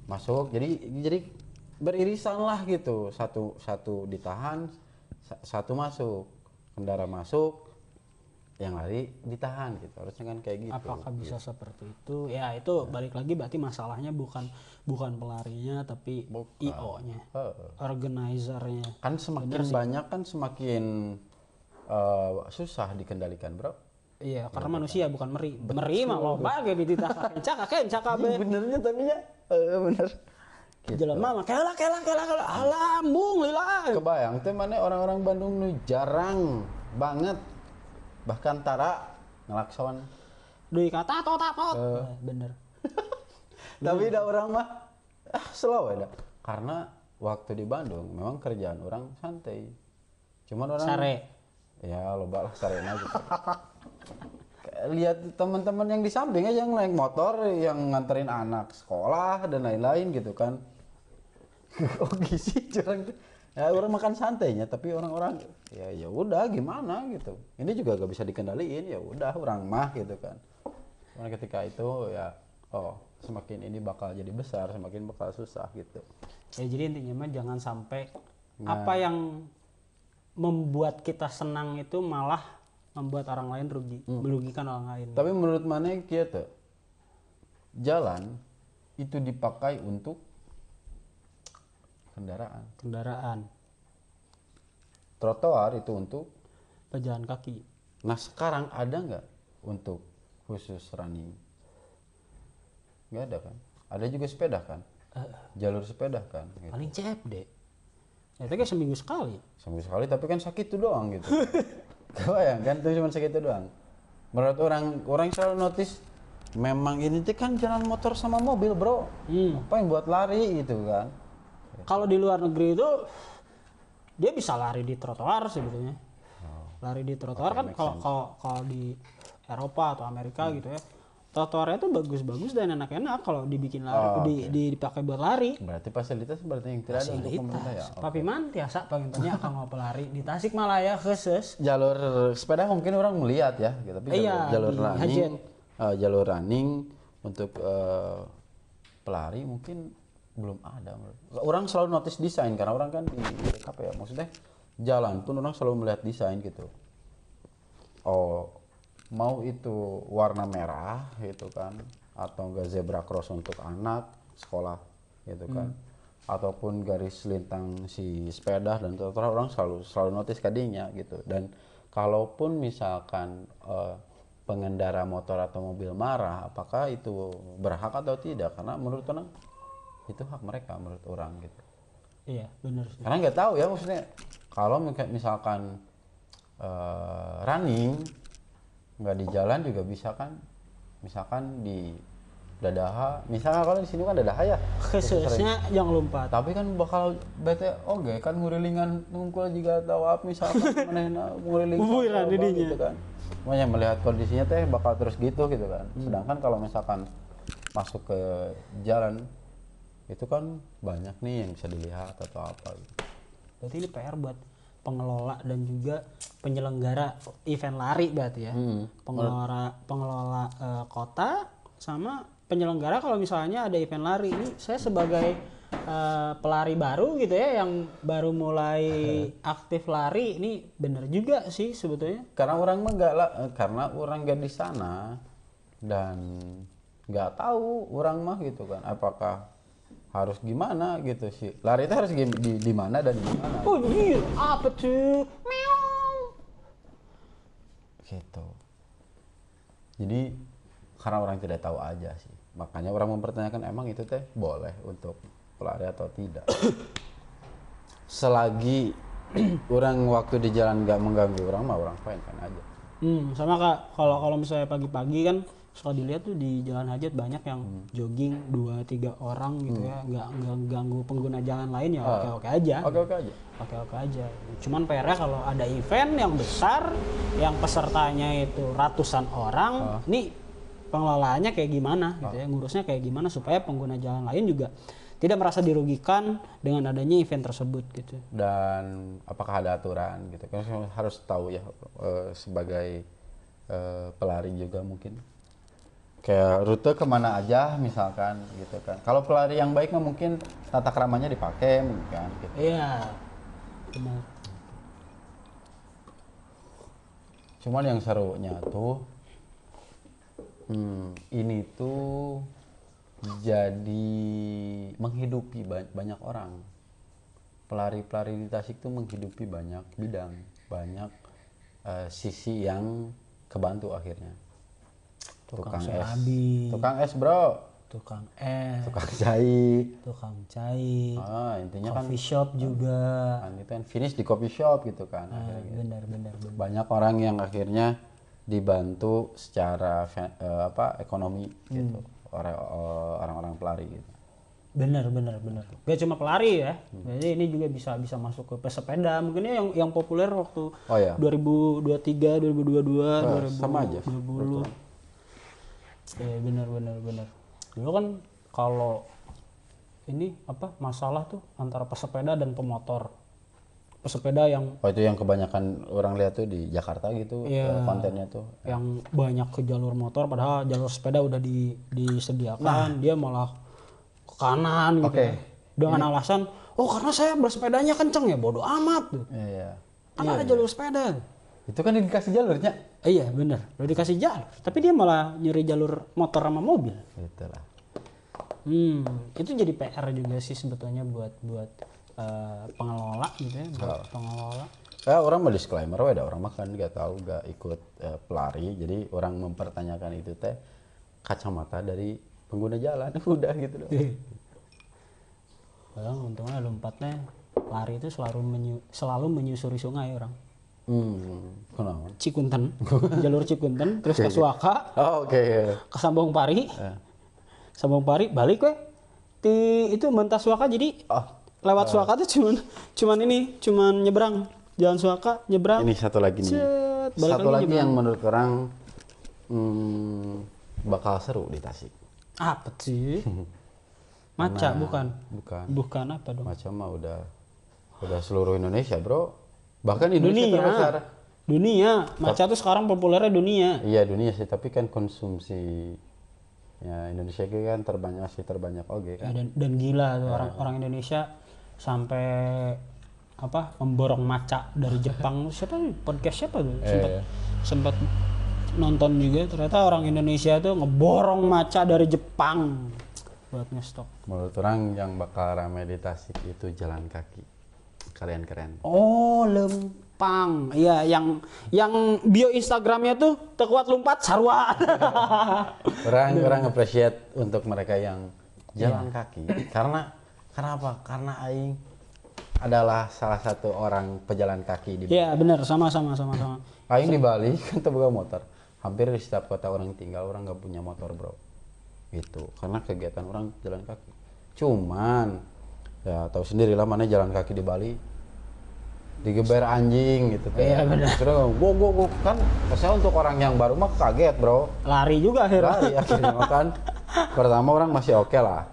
Jadi beririsan lah gitu, satu ditahan, satu masuk, kendara masuk, yang lari ditahan gitu, harusnya kan kayak gitu. Apakah bisa seperti itu? Ya itu balik lagi berarti masalahnya bukan pelarinya tapi IO-nya, organizernya. Kan semakin banyak kan semakin susah dikendalikan, bro. Iya, karena manusia bukan meri. Meri mah loba ge dititahkeun cakabe. Benernya tapi nya bener. Gitu. Jelema mah kela alambung lila. Kebayang teh mana orang-orang Bandung nu jarang banget bahkan tara ngelakson. Deui kata tatot. Bener. Tapi da orang mah slow ya. Karena waktu di Bandung memang kerjaan orang santai. Cuman orang sare. Ya loba lah sarena gitu. Lihat teman-teman yang di samping aja yang naik motor, yang nganterin anak sekolah dan lain-lain gitu kan. Oke sih curang. Ya orang makan santainya, tapi orang-orang ya udah gimana gitu. Ini juga gak bisa dikendaliin, ya udah orang mah gitu kan. Karena ketika itu ya semakin ini bakal jadi besar, semakin bakal susah gitu. Ya jadi intinya mah jangan sampai apa yang membuat kita senang itu malah membuat orang lain rugi, merugikan orang lain. Tapi menurut mana gitu, jalan itu dipakai untuk kendaraan. Trotoar itu untuk pejalan kaki. Nah sekarang ada nggak untuk khusus running? Nggak ada kan? Ada juga sepeda kan? Jalur sepeda kan? Gitu. Paling CFD. Ya itu kan seminggu sekali. Seminggu sekali tapi kan sakit tuh doang gitu. Kebayang kan tuh cuma segitu doang. Menurut orang selalu notice memang ini tuh kan jalan motor sama mobil, bro. Apa yang buat lari gitu kan? Kalau di luar negeri itu dia bisa lari di trotoar sebetulnya. Lari di trotoar kan kalau di Eropa atau Amerika gitu ya. Trotoarnya tuh bagus-bagus dan enak-enak kalau dibikin lari, dipakai buat lari. Berarti fasilitas yang tidak ada untuk pemerintah ya. Tapi man tiasa pengennya akan mau pelari di Tasikmalaya khusus. Jalur sepeda mungkin orang melihat ya, gitu. Tapi jalur running untuk pelari mungkin belum ada. Orang selalu notice desain karena orang kan di apa ya, maksudnya jalan pun orang selalu melihat desain gitu. Mau itu warna merah gitu kan, atau enggak zebra cross untuk anak sekolah gitu kan, ataupun garis lintang si sepeda dan trotoar, orang selalu notice kadinya gitu. Dan kalaupun misalkan pengendara motor atau mobil marah, apakah itu berhak atau tidak? Karena menurut orang itu hak mereka, menurut orang gitu. Iya benar. Karena nggak tahu ya, maksudnya kalau misalkan running nggak di jalan juga bisa kan, misalkan di Dadaha, misalnya kalau di sini kan Dadaha ya khususnya yang lompat, tapi kan bakal bete kan ngurilingan ngumpul juga tawaf misalkan manehna nguriling gitu kan. Makanya melihat kondisinya teh bakal terus gitu kan. Sedangkan kalau misalkan masuk ke jalan itu kan banyak nih yang bisa dilihat atau apa gitu. Berarti ini PR buat pengelola dan juga penyelenggara event lari berarti ya. Pengelola kota sama penyelenggara kalau misalnya ada event lari ini, saya sebagai pelari baru gitu ya, yang baru mulai aktif lari, ini bener juga sih sebetulnya. Karena orang mah karena orang nggak di sana dan nggak tahu orang mah gitu kan, apakah harus gimana gitu sih. Lari itu harus di mana dan gimana. Oh iya, apa tuh? Meow. Gitu. Jadi karena orang tidak tahu aja sih. Makanya orang mempertanyakan emang itu teh boleh untuk pelari atau tidak. Selagi orang waktu di jalan nggak mengganggu orang mah orang fine aja. Sama Kak, kalau misalnya pagi-pagi kan suka dilihat tuh di jalan hajat banyak yang jogging 2-3 orang gitu ya, nggak ganggu pengguna jalan lain ya, oke-oke aja. Oke-oke aja. Cuman PR-nya kalau ada event yang besar, yang pesertanya itu ratusan orang, nih pengelolaannya kayak gimana gitu ya, ngurusnya kayak gimana supaya pengguna jalan lain juga tidak merasa dirugikan dengan adanya event tersebut gitu. Dan apakah ada aturan gitu kan, harus tahu ya sebagai pelari juga mungkin kayak rute kemana aja misalkan gitu kan. Kalau pelari yang baik mungkin tata keramanya dipakai mungkin gitu. Iya, benar. Cuman yang serunya tuh ini tuh jadi menghidupi banyak orang. Pelari-pelari di Tasik tuh menghidupi banyak bidang, banyak sisi yang kebantu akhirnya. Tukang es, tukang es bro, tukang es, tukang cai, intinya coffee kan shop juga. Kan itu kan finish di coffee shop gitu kan. Benar. Banyak orang yang akhirnya dibantu secara ekonomi gitu, orang-orang pelari gitu. Benar. Gak cuma pelari ya, jadi ini juga bisa masuk ke pesepeda. Mungkinnya yang populer waktu 2023, 2022, sama aja. 2020. Benar. Dulu kan kalau ini masalah tuh antara pesepeda dan pemotor. Pesepeda yang itu yang kebanyakan orang lihat tuh di Jakarta gitu, kontennya tuh. Yang banyak ke jalur motor, padahal jalur sepeda udah disediakan, dia malah ke kanan gitu. Dengan alasan, karena saya bersepedanya kenceng ya, bodoh amat tuh. Iya. Kan ada jalur sepeda. Itu kan dikasih jalurnya. Iya bener, udah dikasih jalur, tapi dia malah nyuri jalur motor sama mobil. Itulah. Itu jadi PR juga sih sebetulnya buat pengelola gitu ya, pengelola. Orang mau disclaimer, orang makan nggak tahu, nggak ikut pelari, jadi orang mempertanyakan itu teh kacamata dari pengguna jalan, udah gitu loh. Untungnya lompatnya lari itu selalu menyusuri sungai orang. Kenapa? Cikunten, jalur Cikunten, terus ke Suaka, ke Sambong Pari, Sambong Pari, balik itu mentas Suaka, jadi lewat Suaka tuh cuman nyebrang jalan Suaka, nyebrang. Ini satu lagi nih, satu lagi yang menurut orang bakal seru di Tasik. Apa sih? Maca bukan apa dong? Maca mah udah seluruh Indonesia bro. Bahkan Indonesia terbesar. Dunia. Maca tuh sekarang populernya dunia. Iya dunia sih, tapi kan konsumsi ya Indonesia kan terbanyak kan. Ya, dan gila tuh orang Indonesia sampai memborong maca dari Jepang. Podcast siapa tuh? Sempat nonton juga, ternyata orang Indonesia tuh ngeborong maca dari Jepang buat ngestok. Menurut orang yang bakal ramai di Tasik itu jalan kaki. Kalian keren. Lempang. Iya, yang bio Instagramnya tuh tekuat lompat sarwa. Orang appreciate untuk mereka yang jalan kaki. Karena apa? Karena aing adalah salah satu orang pejalan kaki di Bali. Iya, benar, sama. Aing di Bali kan boga motor. Hampir di setiap kota orang tinggal, orang nggak punya motor, bro. Gitu. Karena kegiatan orang jalan kaki. Cuman ya tahu sendiri lah mana jalan kaki di Bali digeber anjing gitu. Iya benar. Gua kan saya untuk orang yang baru mah kaget bro, lari juga akhirnya kan. Pertama orang masih oke lah,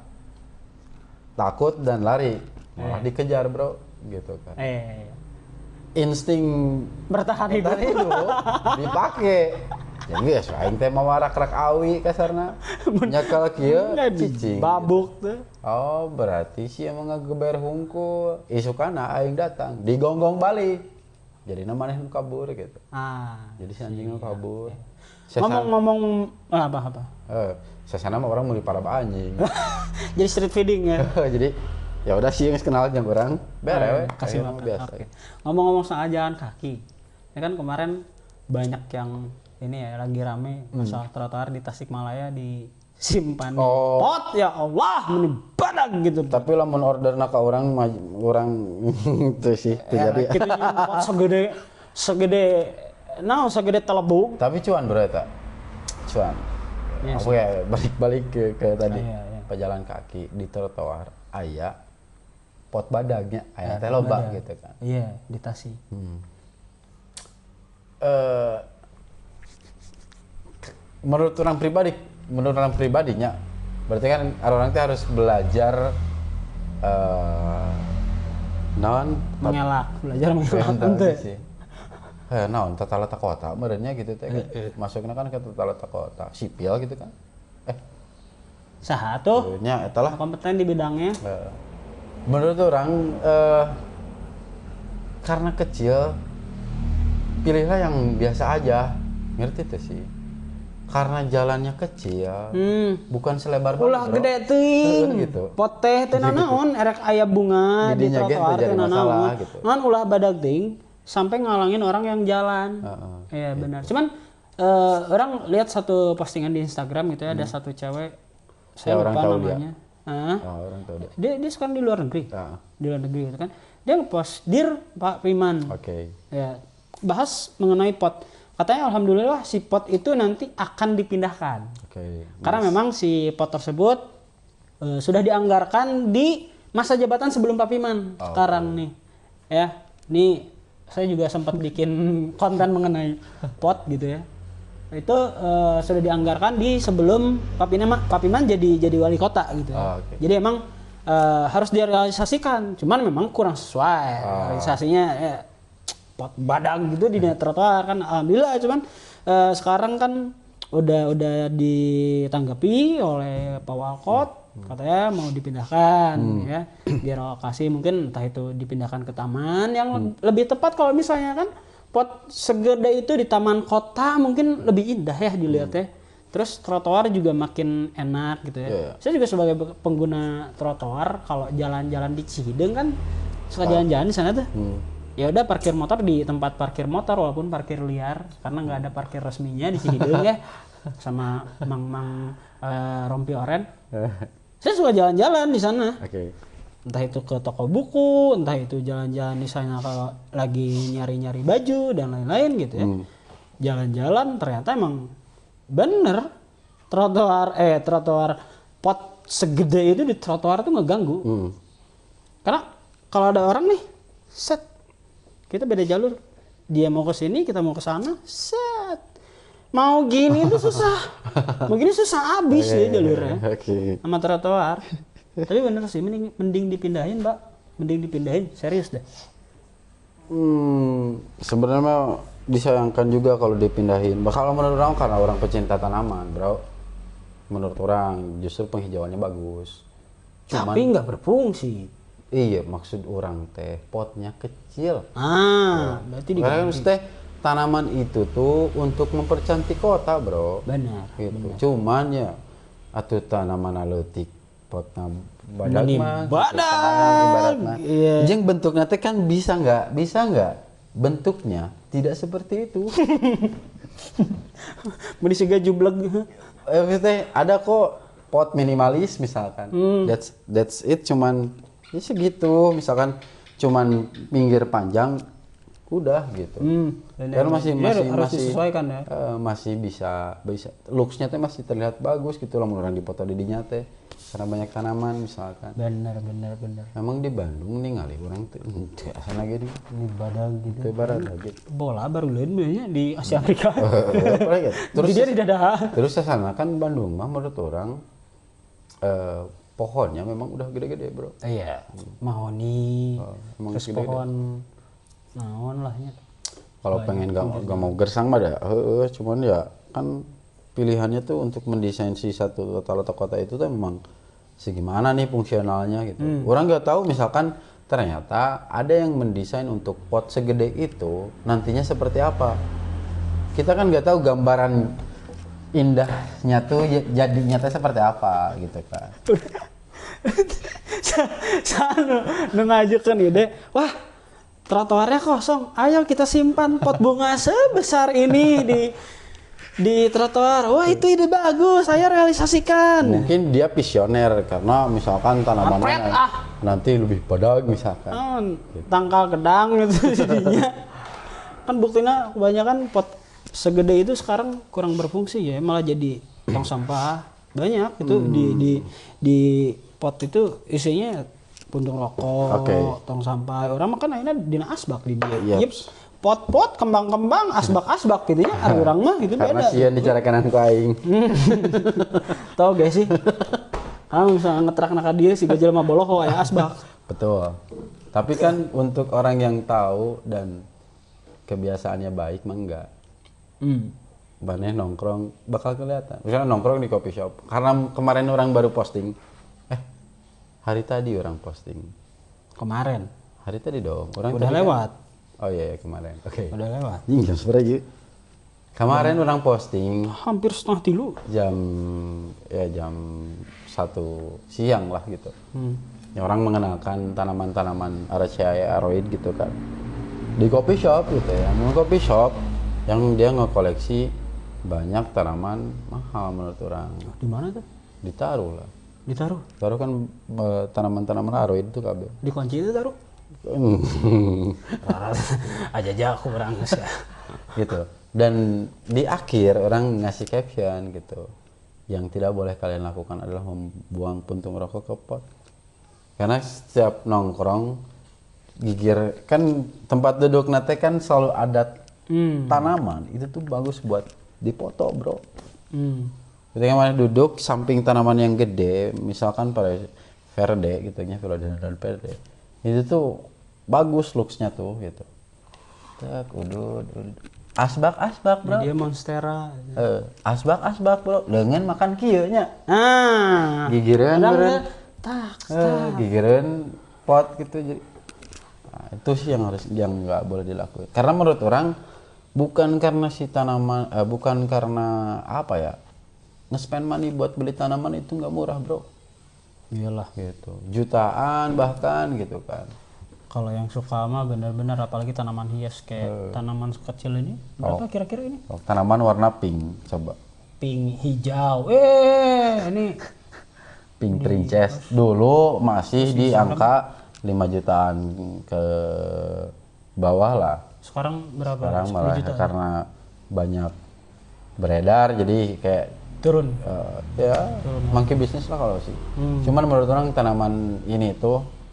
takut dan lari malah dikejar bro gitu kan. Insting bertahan hidup dipakai Jadi ya aing teh mau rak-rak awi kasarna. Nyakal kieu cicing. Babuk tuh. Oh, berarti sih emang ngageber hungkul. Isukana aing datang, digonggong balik. Jadi namanya kabur gitu. Jadi si anjingnya kabur. Ngomong-ngomong apa? Sesana mah orang mau dipalap anjing. Jadi street feeding ya. Jadi ya udah sih kenal aja orang. Bere kasih makan. biasa. Okay. Ngomong-ngomong soal jalan kaki. Ini kan kemarin banyak yang ini ya lagi rame masalah trotoar di Tasikmalaya disimpan pot, ya Allah meni badak gitu. Tapi lamun orderna ka orang itu sih jadi kita nyium pot segede telebuk. tapi cuan bro eta cuan aku ya balik ke tadi pejalan kaki di trotoar aya pot badagnya aya teh loba gitu kan. Iya di Tasik. Menurut orang pribadinya berarti kan orang itu harus belajar belajar mengelak sih. Naon tata letak kota merenya gitu teh masuknya kan ke tata letak kota sipil gitu kan. Saha tuh nya eta lah kompeten di bidangnya. Menurut orang karena kecil pilihlah yang biasa aja, ngerti tuh sih. Karena jalannya kecil, bukan selebar ulah gede teuing gitu. Pot teh teh naon erek aya bunga di trotoar teh naon gitu. Ngan ulah badag teuing sampai ngalangin orang yang jalan. Iya benar. Cuman orang lihat satu postingan di Instagram gitu ya, ada satu cewek saya lupa namanya. Orang tahu dia sekarang di luar negeri. Di luar negeri gitu kan. Dia ngepost Dear Pak Piman. Ya, bahas mengenai pot. Katanya alhamdulillah si pot itu nanti akan dipindahkan. Karena memang si pot tersebut sudah dianggarkan di masa jabatan sebelum Pak Piman sekarang nih. Ya, nih saya juga sempat bikin konten mengenai pot gitu ya. Itu sudah dianggarkan di sebelum Pak Piman jadi wali kota gitu. Jadi emang harus direalisasikan. Cuman memang kurang sesuai realisasinya. Pot badak gitu di trotoar kan alhamdulillah, cuman sekarang kan udah ditanggapi oleh Pak Walkot, katanya mau dipindahkan ya, direlokasi mungkin entah itu dipindahkan ke taman yang lebih tepat. Kalau misalnya kan pot segede itu di taman kota mungkin lebih indah ya dilihatnya. Terus trotoar juga makin enak gitu ya. Saya juga sebagai pengguna trotoar kalau jalan-jalan di Cihideng kan suka jalan-jalan di sana tuh. Ya udah parkir motor di tempat parkir motor walaupun parkir liar karena nggak ada parkir resminya di Cihideng ya sama Mang Rompi Oren. Saya suka jalan-jalan di sana. Entah itu ke toko buku, entah itu jalan-jalan di sana kalau lagi nyari-nyari baju dan lain-lain gitu ya. Jalan-jalan ternyata emang bener trotoar pot segede itu di trotoar tuh ngeganggu. Karena kalau ada orang nih set kita beda jalur, dia mau ke sini kita mau ke sana, set mau gini tuh susah, mau gini susah abis ya jalurnya sama trotoar. Tapi bener sih mending dipindahin Mbak, mending dipindahin serius deh. Sebenarnya disayangkan juga kalau dipindahin. Kalau menurut orang karena orang pecinta tanaman bro, menurut orang justru penghijauannya bagus. Cuman, tapi nggak berfungsi. Iya, maksud orang teh potnya kecil. Berarti karena teh tanaman itu tuh untuk mempercantik kota, bro. Benar. Gitu. Benar. Cuman ya, atuh tanaman aletik potna badak mah. Badak. Iya. Jeung bentuknya teh kan bisa nggak bentuknya tidak seperti itu. Meni siga jublek. Teh ada kok pot minimalis misalkan. That's it, cuman ya segitu, misalkan cuman pinggir panjang udah gitu. Dan masih harus disesuaikan ya. Masih bisa looks-nya teh masih terlihat bagus gitu lah orang dipoto di dinya teh karena banyak tanaman misalkan. Benar. Memang di Bandung nih ngali orang teh asana gini. Ini badak gitu. Teh badak gitu. Bola baru lain banyak di Asia Afrika. Terus dia di dada. Terus sana kan Bandung mah menurut orang pohonnya memang udah gede-gede bro. Iya. Mahoni. Terus gede-gede. pohon naon lahnya. Kalau pengen gak mau gersang mah dah, cuman ya kan pilihannya tuh untuk mendesain si satu letak kota itu tuh memang segimana nih fungsionalnya gitu. Orang nggak tahu misalkan ternyata ada yang mendesain untuk pot segede itu nantinya seperti apa. Kita kan nggak tahu gambaran indahnya tuh jadinya tuh seperti apa gitu kan. Saya ngajukan ide, wah trotoarnya kosong, ayo kita simpan pot bunga sebesar ini di trotoar. Wah itu ide bagus, saya realisasikan. Mungkin dia visioner karena misalkan tanamannya nanti lebih padat misalkan. Tangkal gedang gitu jadinya. Kan buktinya kebanyakan pot segede itu sekarang kurang berfungsi ya, malah jadi tong sampah banyak itu di pot itu isinya puntung rokok, tong sampah. Orang makan akhirnya dina asbak di dia. Pot-pot, kembang-kembang, asbak-asbak gitu ya. Ada orang mah gitu karena beda. Karena sieun dicara kanan ku aing. Tahu guys sih. Kamu misalnya ngetrak naka dia si gajah mah boloho ya asbak. Betul. Tapi kan untuk orang yang tahu dan kebiasaannya baik mah enggak. Baneh nongkrong bakal kelihatan. Misalnya nongkrong di coffee shop. Karena kemarin orang baru posting. Hari tadi orang posting. Kemarin? Hari tadi dong. Orang udah lewat. Oh iya kemarin. Oke. Udah lewat. Jam seberapa yuk? Kemarin orang posting. Hampir setengah tilu. Jam 1 siang lah gitu. Ya, orang mengenalkan tanaman-tanaman Araceae aroid gitu kan. Di coffee shop gitu ya. Mau coffee shop yang dia ngekoleksi banyak tanaman mahal menurut orang. Di mana tuh? Ditaruh lah. Ditaruh? Taruh kan tanaman-tanaman aroid itu kabel. Di kunci itu taruh? Aja aku orang ya. Gitu. Dan di akhir orang ngasih caption gitu. Yang tidak boleh kalian lakukan adalah membuang puntung rokok ke pot. Karena setiap nongkrong gigir kan tempat duduk nate kan selalu ada tanaman. Itu tuh bagus buat dipoto, bro. Ketika mana duduk samping tanaman yang gede, misalkan pada verde gitu ya, philodendron verde, itu tuh bagus looksnya tuh gitu. Tak udud. Asbak bro. Dia monstera. Asbak bro. Dengan makan kieu nya. Gigireun beureun. Gigireun pot gitu jadi. Nah, itu sih yang nggak boleh dilakukan. Karena menurut orang bukan karena si tanaman, bukan karena apa ya, nge-spend money buat beli tanaman itu nggak murah bro. Iyalah gitu, jutaan bahkan gitu kan. Kalau yang suka mah benar-benar apalagi tanaman hias kayak tanaman kecil ini berapa kira-kira ini? Tanaman warna pink coba. Pink hijau. Ini pink princess dulu masih di angka 5 jutaan ke bawah lah. Sekarang berapa? Sekarang malah juta karena banyak beredar jadi kayak turun. Monkey bisnis lah kalau sih. Cuman menurut orang tanaman ini tuh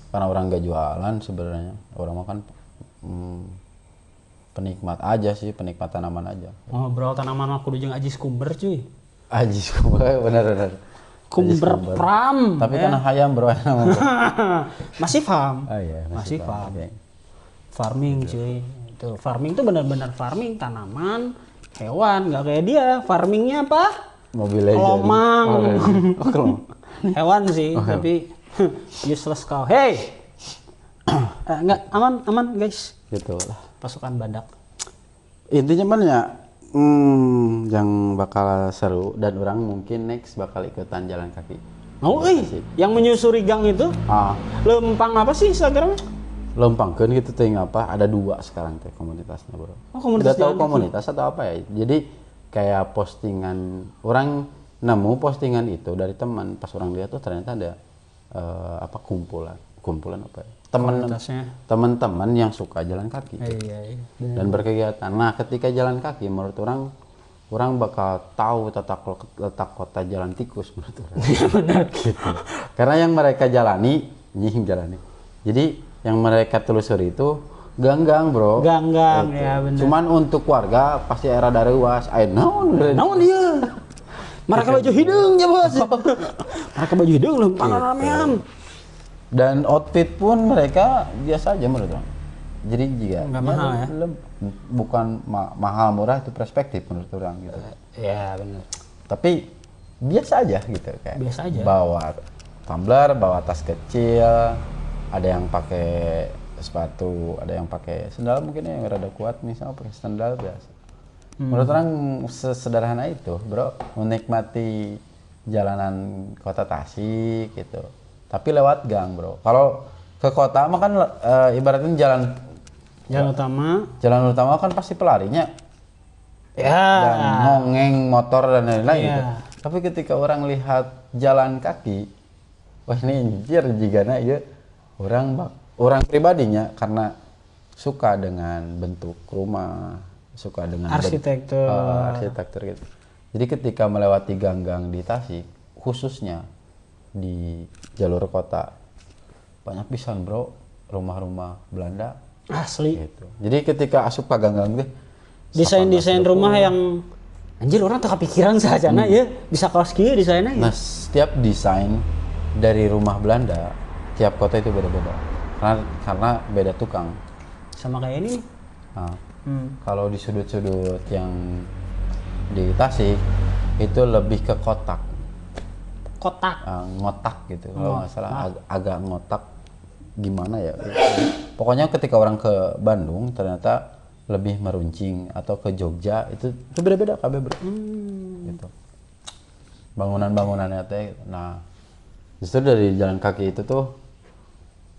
karena orang gak jualan sebenarnya, orang makan penikmat aja sih, penikmat tanaman aja. Oh bro, tanaman aku jeung Ajis Kumber cuy. Ajis Kumber bener. Kumber pram. Tapi kan hayam bro. Masih farm. Oh iya, masih farm. Okay. Farming cuy. Itu farming tuh benar-benar farming tanaman, hewan, nggak kayak dia. Farmingnya apa? Mobile Legends. Lomang. Hewan sih, okay. tapi useless kau. Hey. Enggak aman guys. Gitu lah. Pasukan badak. Intinya mana ya? Yang bakal seru dan orang mungkin next bakal ikutan jalan kaki. Mau yang menyusuri gang itu? Lempang apa sih Instagramnya? Lempangkeun gitu teh apa? Ada 2 sekarang teh komunitasnya, bro. Oh, komunitas. Gak tahu komunitas atau apa ya. Jadi kayak postingan orang nemu postingan itu dari teman, pas orang lihat tuh ternyata ada kumpulan apa ya? Teman-teman yang suka jalan kaki. Iya. Dan berkegiatan. Nah, ketika jalan kaki menurut orang bakal tahu letak kota jalan tikus menurut orang. Benar gitu. Karena yang mereka jalani. Jadi yang mereka telusuri itu ganggang, bro. Ganggang gitu. Ya benar. Cuman untuk warga pasti era darewas. Naon dia. Mereka baju hidung ya bos. Mereka baju hidung lempang ramean. Dan outfit pun mereka biasa aja menurut orang. Jadi juga nggak mahal ya? Bukan mahal murah itu perspektif menurut orang gitu. Ya benar. Tapi biasa aja gitu kayak. Biasa aja. Bawa tumbler, bawa tas kecil, ada yang pakai sepatu, ada yang pakai sandal mungkin yang rada kuat misalnya pakai sandal biasa. Menurut orang sesederhana itu, bro, menikmati jalanan kota Tasik gitu. Tapi lewat gang, bro. Kalau ke kota mah kan ibaratnya Jalan utama kan pasti pelarinya ya dan ngongeng motor dan lain-lain ya. gitu. Tapi ketika orang lihat jalan kaki, wah ini anjir jigana ya orang pribadinya karena suka dengan bentuk rumah, suka dengan arsitektur gitu. Jadi ketika melewati gang-gang di Tasik, khususnya di jalur kota, banyak pisan bro rumah-rumah Belanda asli gitu. Jadi ketika asup ke gang-gang deh, desain rumah yang anjir orang tak kepikiran saja ya bisa kelas kieu desainnya ya. Nah, setiap desain dari rumah Belanda tiap kota itu beda-beda. Karena beda tukang. Sama kayak ini. Nah, kalau di sudut-sudut yang di Tasik itu lebih ke kotak. Ngotak gitu. Kalau nggak salah agak ngotak gimana ya. Pokoknya ketika orang ke Bandung ternyata lebih meruncing atau ke Jogja itu beda-beda kabeh bro. Gitu. Bangunan-bangunannya teh. Nah, justru dari jalan kaki itu tuh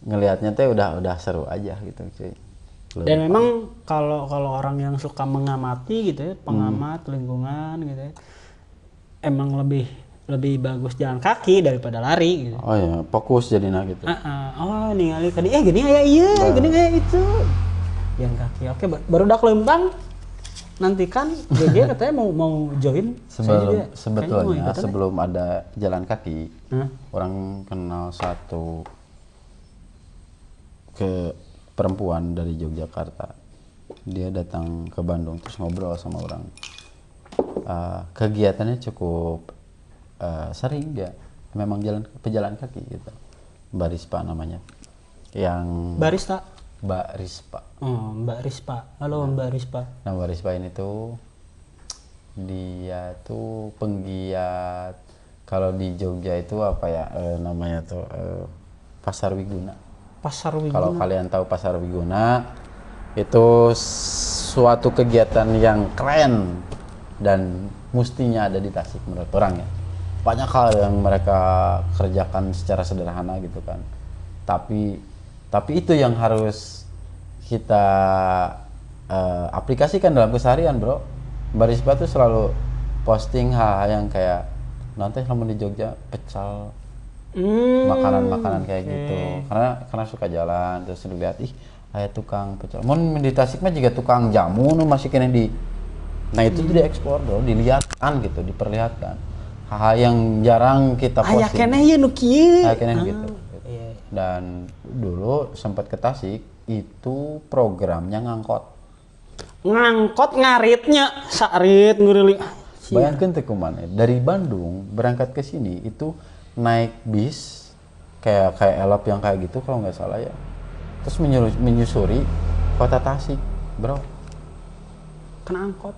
ngelihatnya teh udah seru aja gitu cuy. Dan memang kalau orang yang suka mengamati gitu ya, pengamat lingkungan gitu ya, emang lebih bagus jalan kaki daripada lari gitu. Oh ya, fokus jadinya gitu. Oh ningali tadi gini kayak iya, gini kayak itu. Jalan kaki. Oke, baru udah kelempang. Nantikan GG katanya mau join. Sebetulnya sebelum ada jalan kaki, orang kenal satu ke perempuan dari Yogyakarta. Dia datang ke Bandung terus ngobrol sama orang. Kegiatannya cukup sering dia. Memang pejalan kaki gitu. Mbak Rispa namanya. Yang barista. Mbak Rispa. Oh, Mbak Rispa. Halo Mbak Rispa. Nah, Mbak Rispa ini tuh dia tuh penggiat kalau di Jogja itu apa ya namanya tuh Pasar Wiguna. Pasar Wiguna. Kalau kalian tahu Pasar Wiguna itu suatu kegiatan yang keren dan mestinya ada di Tasik menurut orang ya. Banyak hal yang mereka kerjakan secara sederhana gitu kan. Tapi itu yang harus kita aplikasikan dalam keseharian, bro. Mbak Rispa tuh selalu posting hal-hal yang kayak nanti selama di Jogja pecel, makanan kayak gitu. Karena suka jalan terus lihat ada tukang pecel. Mun di Tasik mah juga tukang jamu nu masih kena di. Nah itu tuh diekspor, bro, dilihatkan gitu, diperlihatkan. Hal-hal yang jarang kita posting. Aya keneh ye nu kieu. Gitu. Dan dulu sempat ke Tasik itu programnya ngangkot ngaritnya sarit ngurili. Bayangkan teh kumaha dari Bandung berangkat ke sini itu naik bis kayak elop yang kayak gitu kalau nggak salah ya, terus menyusuri kota Tasik, bro, kena angkot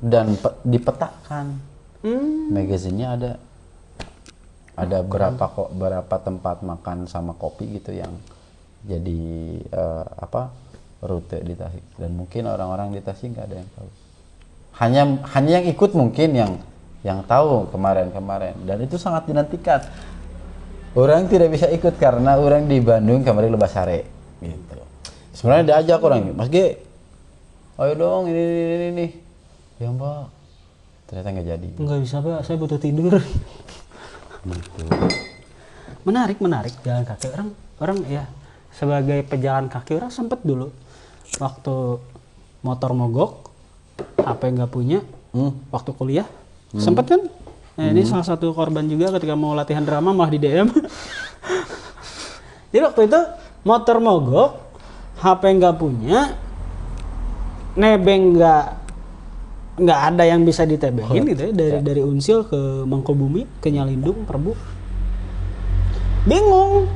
dan dipetakan. Magazinnya ada berapa tempat makan sama kopi gitu yang jadi rute di Tasik, dan mungkin orang-orang di Tasik nggak ada yang tahu, hanya yang ikut mungkin yang tahu kemarin, dan itu sangat dinantikan. Orang tidak bisa ikut karena orang di Bandung kemarin lepas sare gitu. Sebenarnya diajak orang, Mas G, ayo dong ini ya mbak, ternyata nggak jadi. Nggak bisa mbak, saya butuh tidur. Gitu. Menarik jalan kaki orang ya, sebagai pejalan kaki orang sempet dulu waktu motor mogok, HP nggak punya, waktu kuliah sempet kan. Nah, ini salah satu korban juga ketika mau latihan drama malah di DM. Jadi waktu itu motor mogok, HP nggak punya, nebeng nggak ada yang bisa ditebengin gitu ya, dari Unsil ke Mangkubumi ke Nyalindung Perbu. Bingung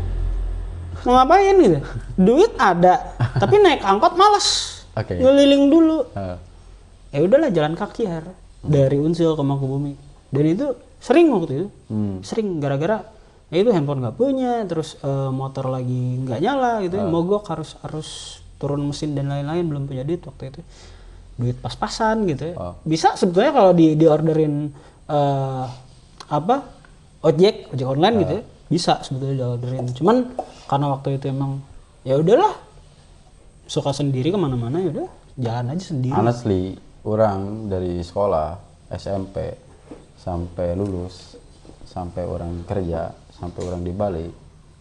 mau ngapain gitu, duit ada Tapi naik angkot malas. Ngeliling dulu. Ya udahlah jalan kaki dari Unsil ke Mangkubumi. Dan itu sering waktu itu. Sering gara-gara ya itu handphone nggak punya, terus motor lagi nggak nyala gitu, mogok harus turun mesin dan lain-lain, belum punya duit waktu itu, duit pas-pasan gitu ya. Bisa sebetulnya kalau diorderin ojek online gitu ya, bisa sebetulnya diorderin. Cuman karena waktu itu emang ya udahlah suka sendiri kemana-mana, ya udah jalan aja sendiri. Honestly, orang dari sekolah SMP sampai lulus, sampai orang kerja, sampai orang di Bali,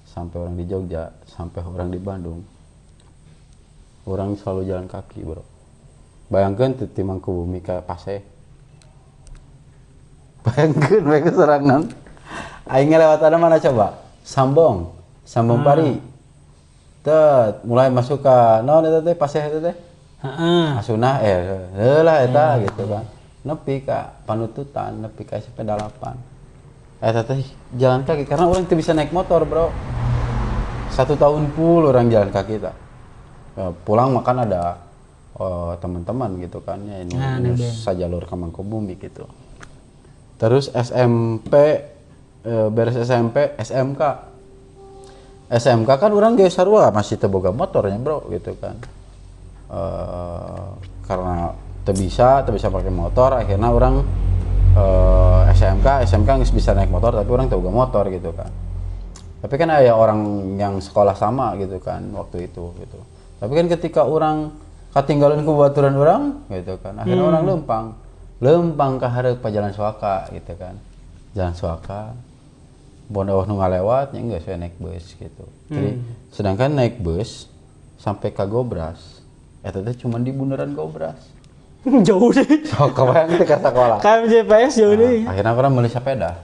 sampai orang di Jogja, sampai orang di Bandung, orang selalu jalan kaki, bro. Bayangkan di Mangkubumi kayak Paseh. Bayangkan mereka serangan. Aingnya lewat ada mana coba? Sambong Pari. Mulai masuk ke teh Paseh teh. Asunah lah eta gitu kan. Nepi ka Panututan, nepi ka sepeda 8. Teh jalan kaki karena orang itu bisa naik motor, bro. 1 tahun full orang jalan kaki tak. Pulang makan ada teman-teman gitu kan ya, ini sajalur ke Mangkubumi gitu. Terus SMP beres SMP, SMK kan orang ge sarua masih teu boga motornya, bro, gitu kan. Karena teu bisa pakai motor, akhirnya orang SMK nggak bisa naik motor, tapi orang tahu gak motor gitu kan. Tapi kan ada orang yang sekolah sama gitu kan waktu itu gitu. Tapi kan ketika orang ketinggalan kebaturan orang gitu kan, akhirnya orang lempang ke hareup Jalan Suaka gitu kan. Jalan Suaka Bondowoh nu ngalewat nya geus naik bus gitu. Jadi sedangkan naik bus sampai ke Gobras eta teh cuma di bundaran Gobras. Jauh deh. So, kebayang itu ke sekolah. KMJPS jauh deh. Akhirnya orang beli sepeda.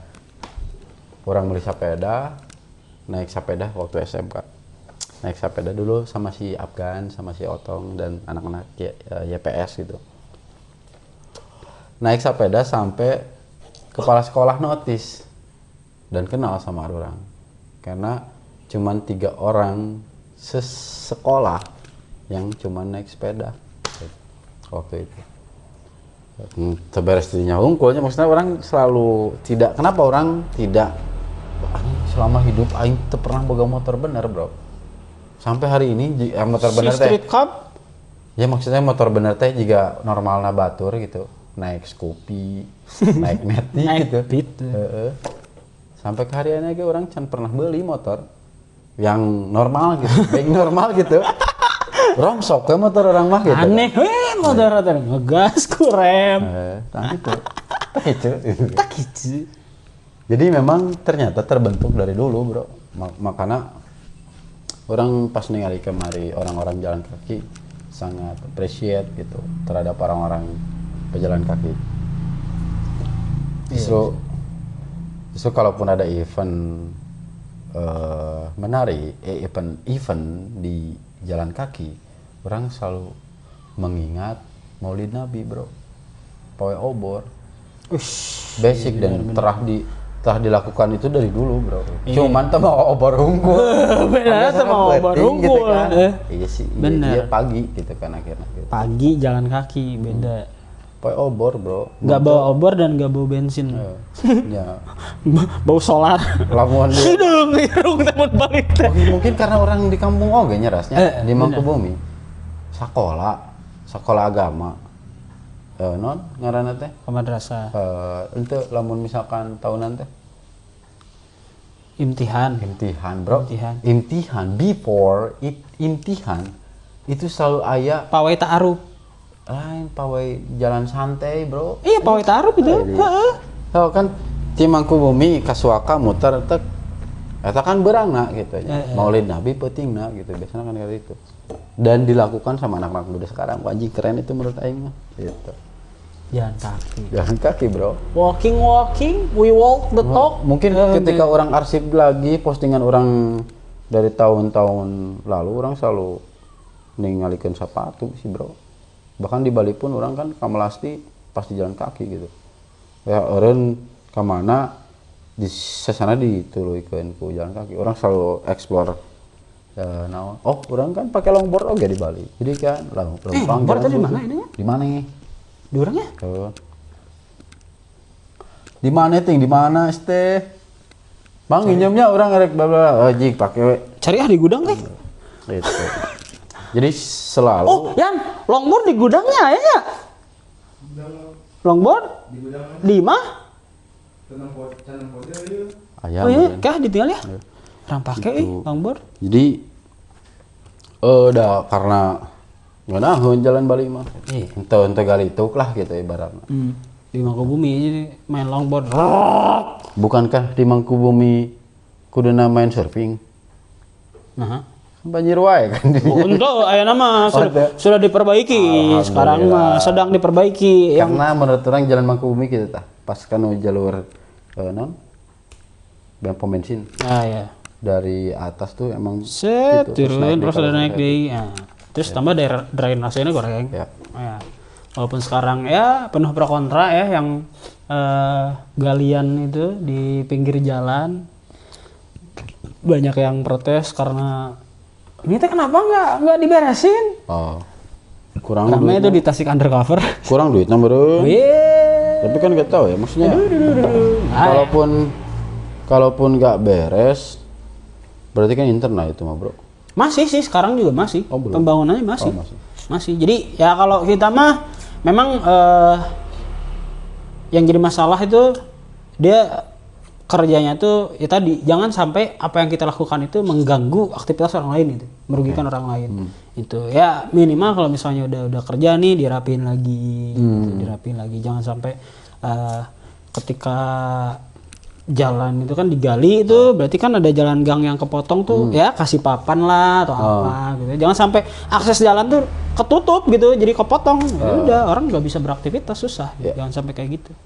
Naik sepeda waktu SMK. Naik sepeda dulu sama si Afgan, sama si Otong, dan anak-anak YPS gitu. Naik sepeda sampai kepala sekolah notice dan kenal sama orang. Karena cuman 3 orang sekolah yang cuman naik sepeda waktu itu. Seberes dirinya unggulnya, maksudnya orang selalu tidak, kenapa orang tidak selama hidup aing teu pernah boga motor bener, bro. Sampai hari ini motor bener teh Street Cup ya, maksudnya motor bener teh juga normalna batur gitu, naik Scoopy, naik Meti gitu. Sampai ke hari ini orang can pernah beli motor yang normal gitu, baik normal gitu. Rongsok ke motor orang mah gitu. Aneh motor ngegas kurem. Tak gitu. Jadi memang ternyata terbentuk dari dulu, bro. Makanya orang pas ningali kemari orang-orang jalan kaki sangat appreciate gitu terhadap orang-orang pejalan kaki. Justru kalaupun ada event menari, event di jalan kaki, orang selalu mengingat Maulid Nabi, bro. Pawai obor. Basic dan telah dilakukan itu dari dulu, bro. Cuman tuh mau obor unggul. Benar, mau obor unggul. Gitu kan. Iya sih, iya pagi gitu kan akhirnya. Gitu. Pagi jalan kaki beda. Pawai obor, bro. Gak bawa obor dan gak bawa bensin. Ya. Bau solar. Lamuan irung temen balik teh. Mungkin karena orang di kampung oge nyerasnya di Mangkubumi. Sekolah agama. Non ngaranna teh? Madrasah. Ente lamun misalkan tahunan teh. Imtihan, bro. Imtihan before imtihan itu selalu aya pawai ta'aruf. Lain pawai jalan santai, bro. Iya, pawai ta'aruf itu. Heeh. Kan di Mangkubumi Kasuaka muter tek eta kan beurangna gitu nya. Maulid Nabi peutingna gitu. Biasanya kan kayak itu. Dan dilakukan sama anak-anak muda sekarang. Anjing keren itu menurut aing mah gitu. Jalan kaki, bro. Walking, we walk the talk. Mungkin ketika orang arsip lagi postingan orang dari tahun-tahun lalu, orang selalu ningalikeun sepatu sih, bro. Bahkan di Bali pun orang kan Kamelasti pasti jalan kaki gitu. Ya eureun ka mana di sesana dituluykeun ku jalan kaki. Orang selalu explore Nah, orang kan pakai longboard oke di Bali. Jadi kan longboard tadi mana ini? Di mana? Di orangnya? Tuh. Di mana ting? Di mana teh? Bang minjemnya orang ngerek bla jik pakai we. Cari di gudang teh. Gitu. Jadi selalu. Oh, Yan, longboard di gudangnya ya? Longboard? Di mana? Ayam. Oh iya, kah ditinggal ya? Orang pakai longboard. Jadi udah karena ngeunahun jalan Bali mah. Ente galituk lah gitu ibaratnya. Di Mangkubumi jadi main longboard. Bukankah di Mangkubumi kuduna main surfing? Nah, banjir wae kan. untuk aya nama sudah diperbaiki. Sekarang mah sedang diperbaiki. Karena menurut orang jalan Mangkubumi gitu tah. Pas kan jalur non pom bensin. Ah ya. Dari atas tuh emang set gitu, turun terus ada naik di terus tambah daerah drainasenya goreng ya. Walaupun sekarang ya penuh pro kontra ya yang galian itu di pinggir jalan banyak yang protes karena ini teh kenapa nggak diberesin kurang karena itu di Tasik undercover kurang duit bro. Tapi kan nggak tahu ya maksudnya kalaupun nggak beres berarti kan internal itu mah bro. Masih sih sekarang juga masih pembangunannya masih. Masih. Jadi ya kalau kita mah memang yang jadi masalah itu dia kerjanya tuh ya tadi jangan sampai apa yang kita lakukan itu mengganggu aktivitas orang lain itu, merugikan orang lain. Itu ya minimal kalau misalnya udah kerja nih dirapiin lagi, dirapiin lagi. Jangan sampai ketika jalan itu kan digali itu berarti kan ada jalan gang yang kepotong tuh ya kasih papan lah atau apa gitu. Jangan sampai akses jalan tuh ketutup gitu jadi kepotong. Ya udah orang nggak bisa beraktivitas susah. Jangan sampai kayak gitu.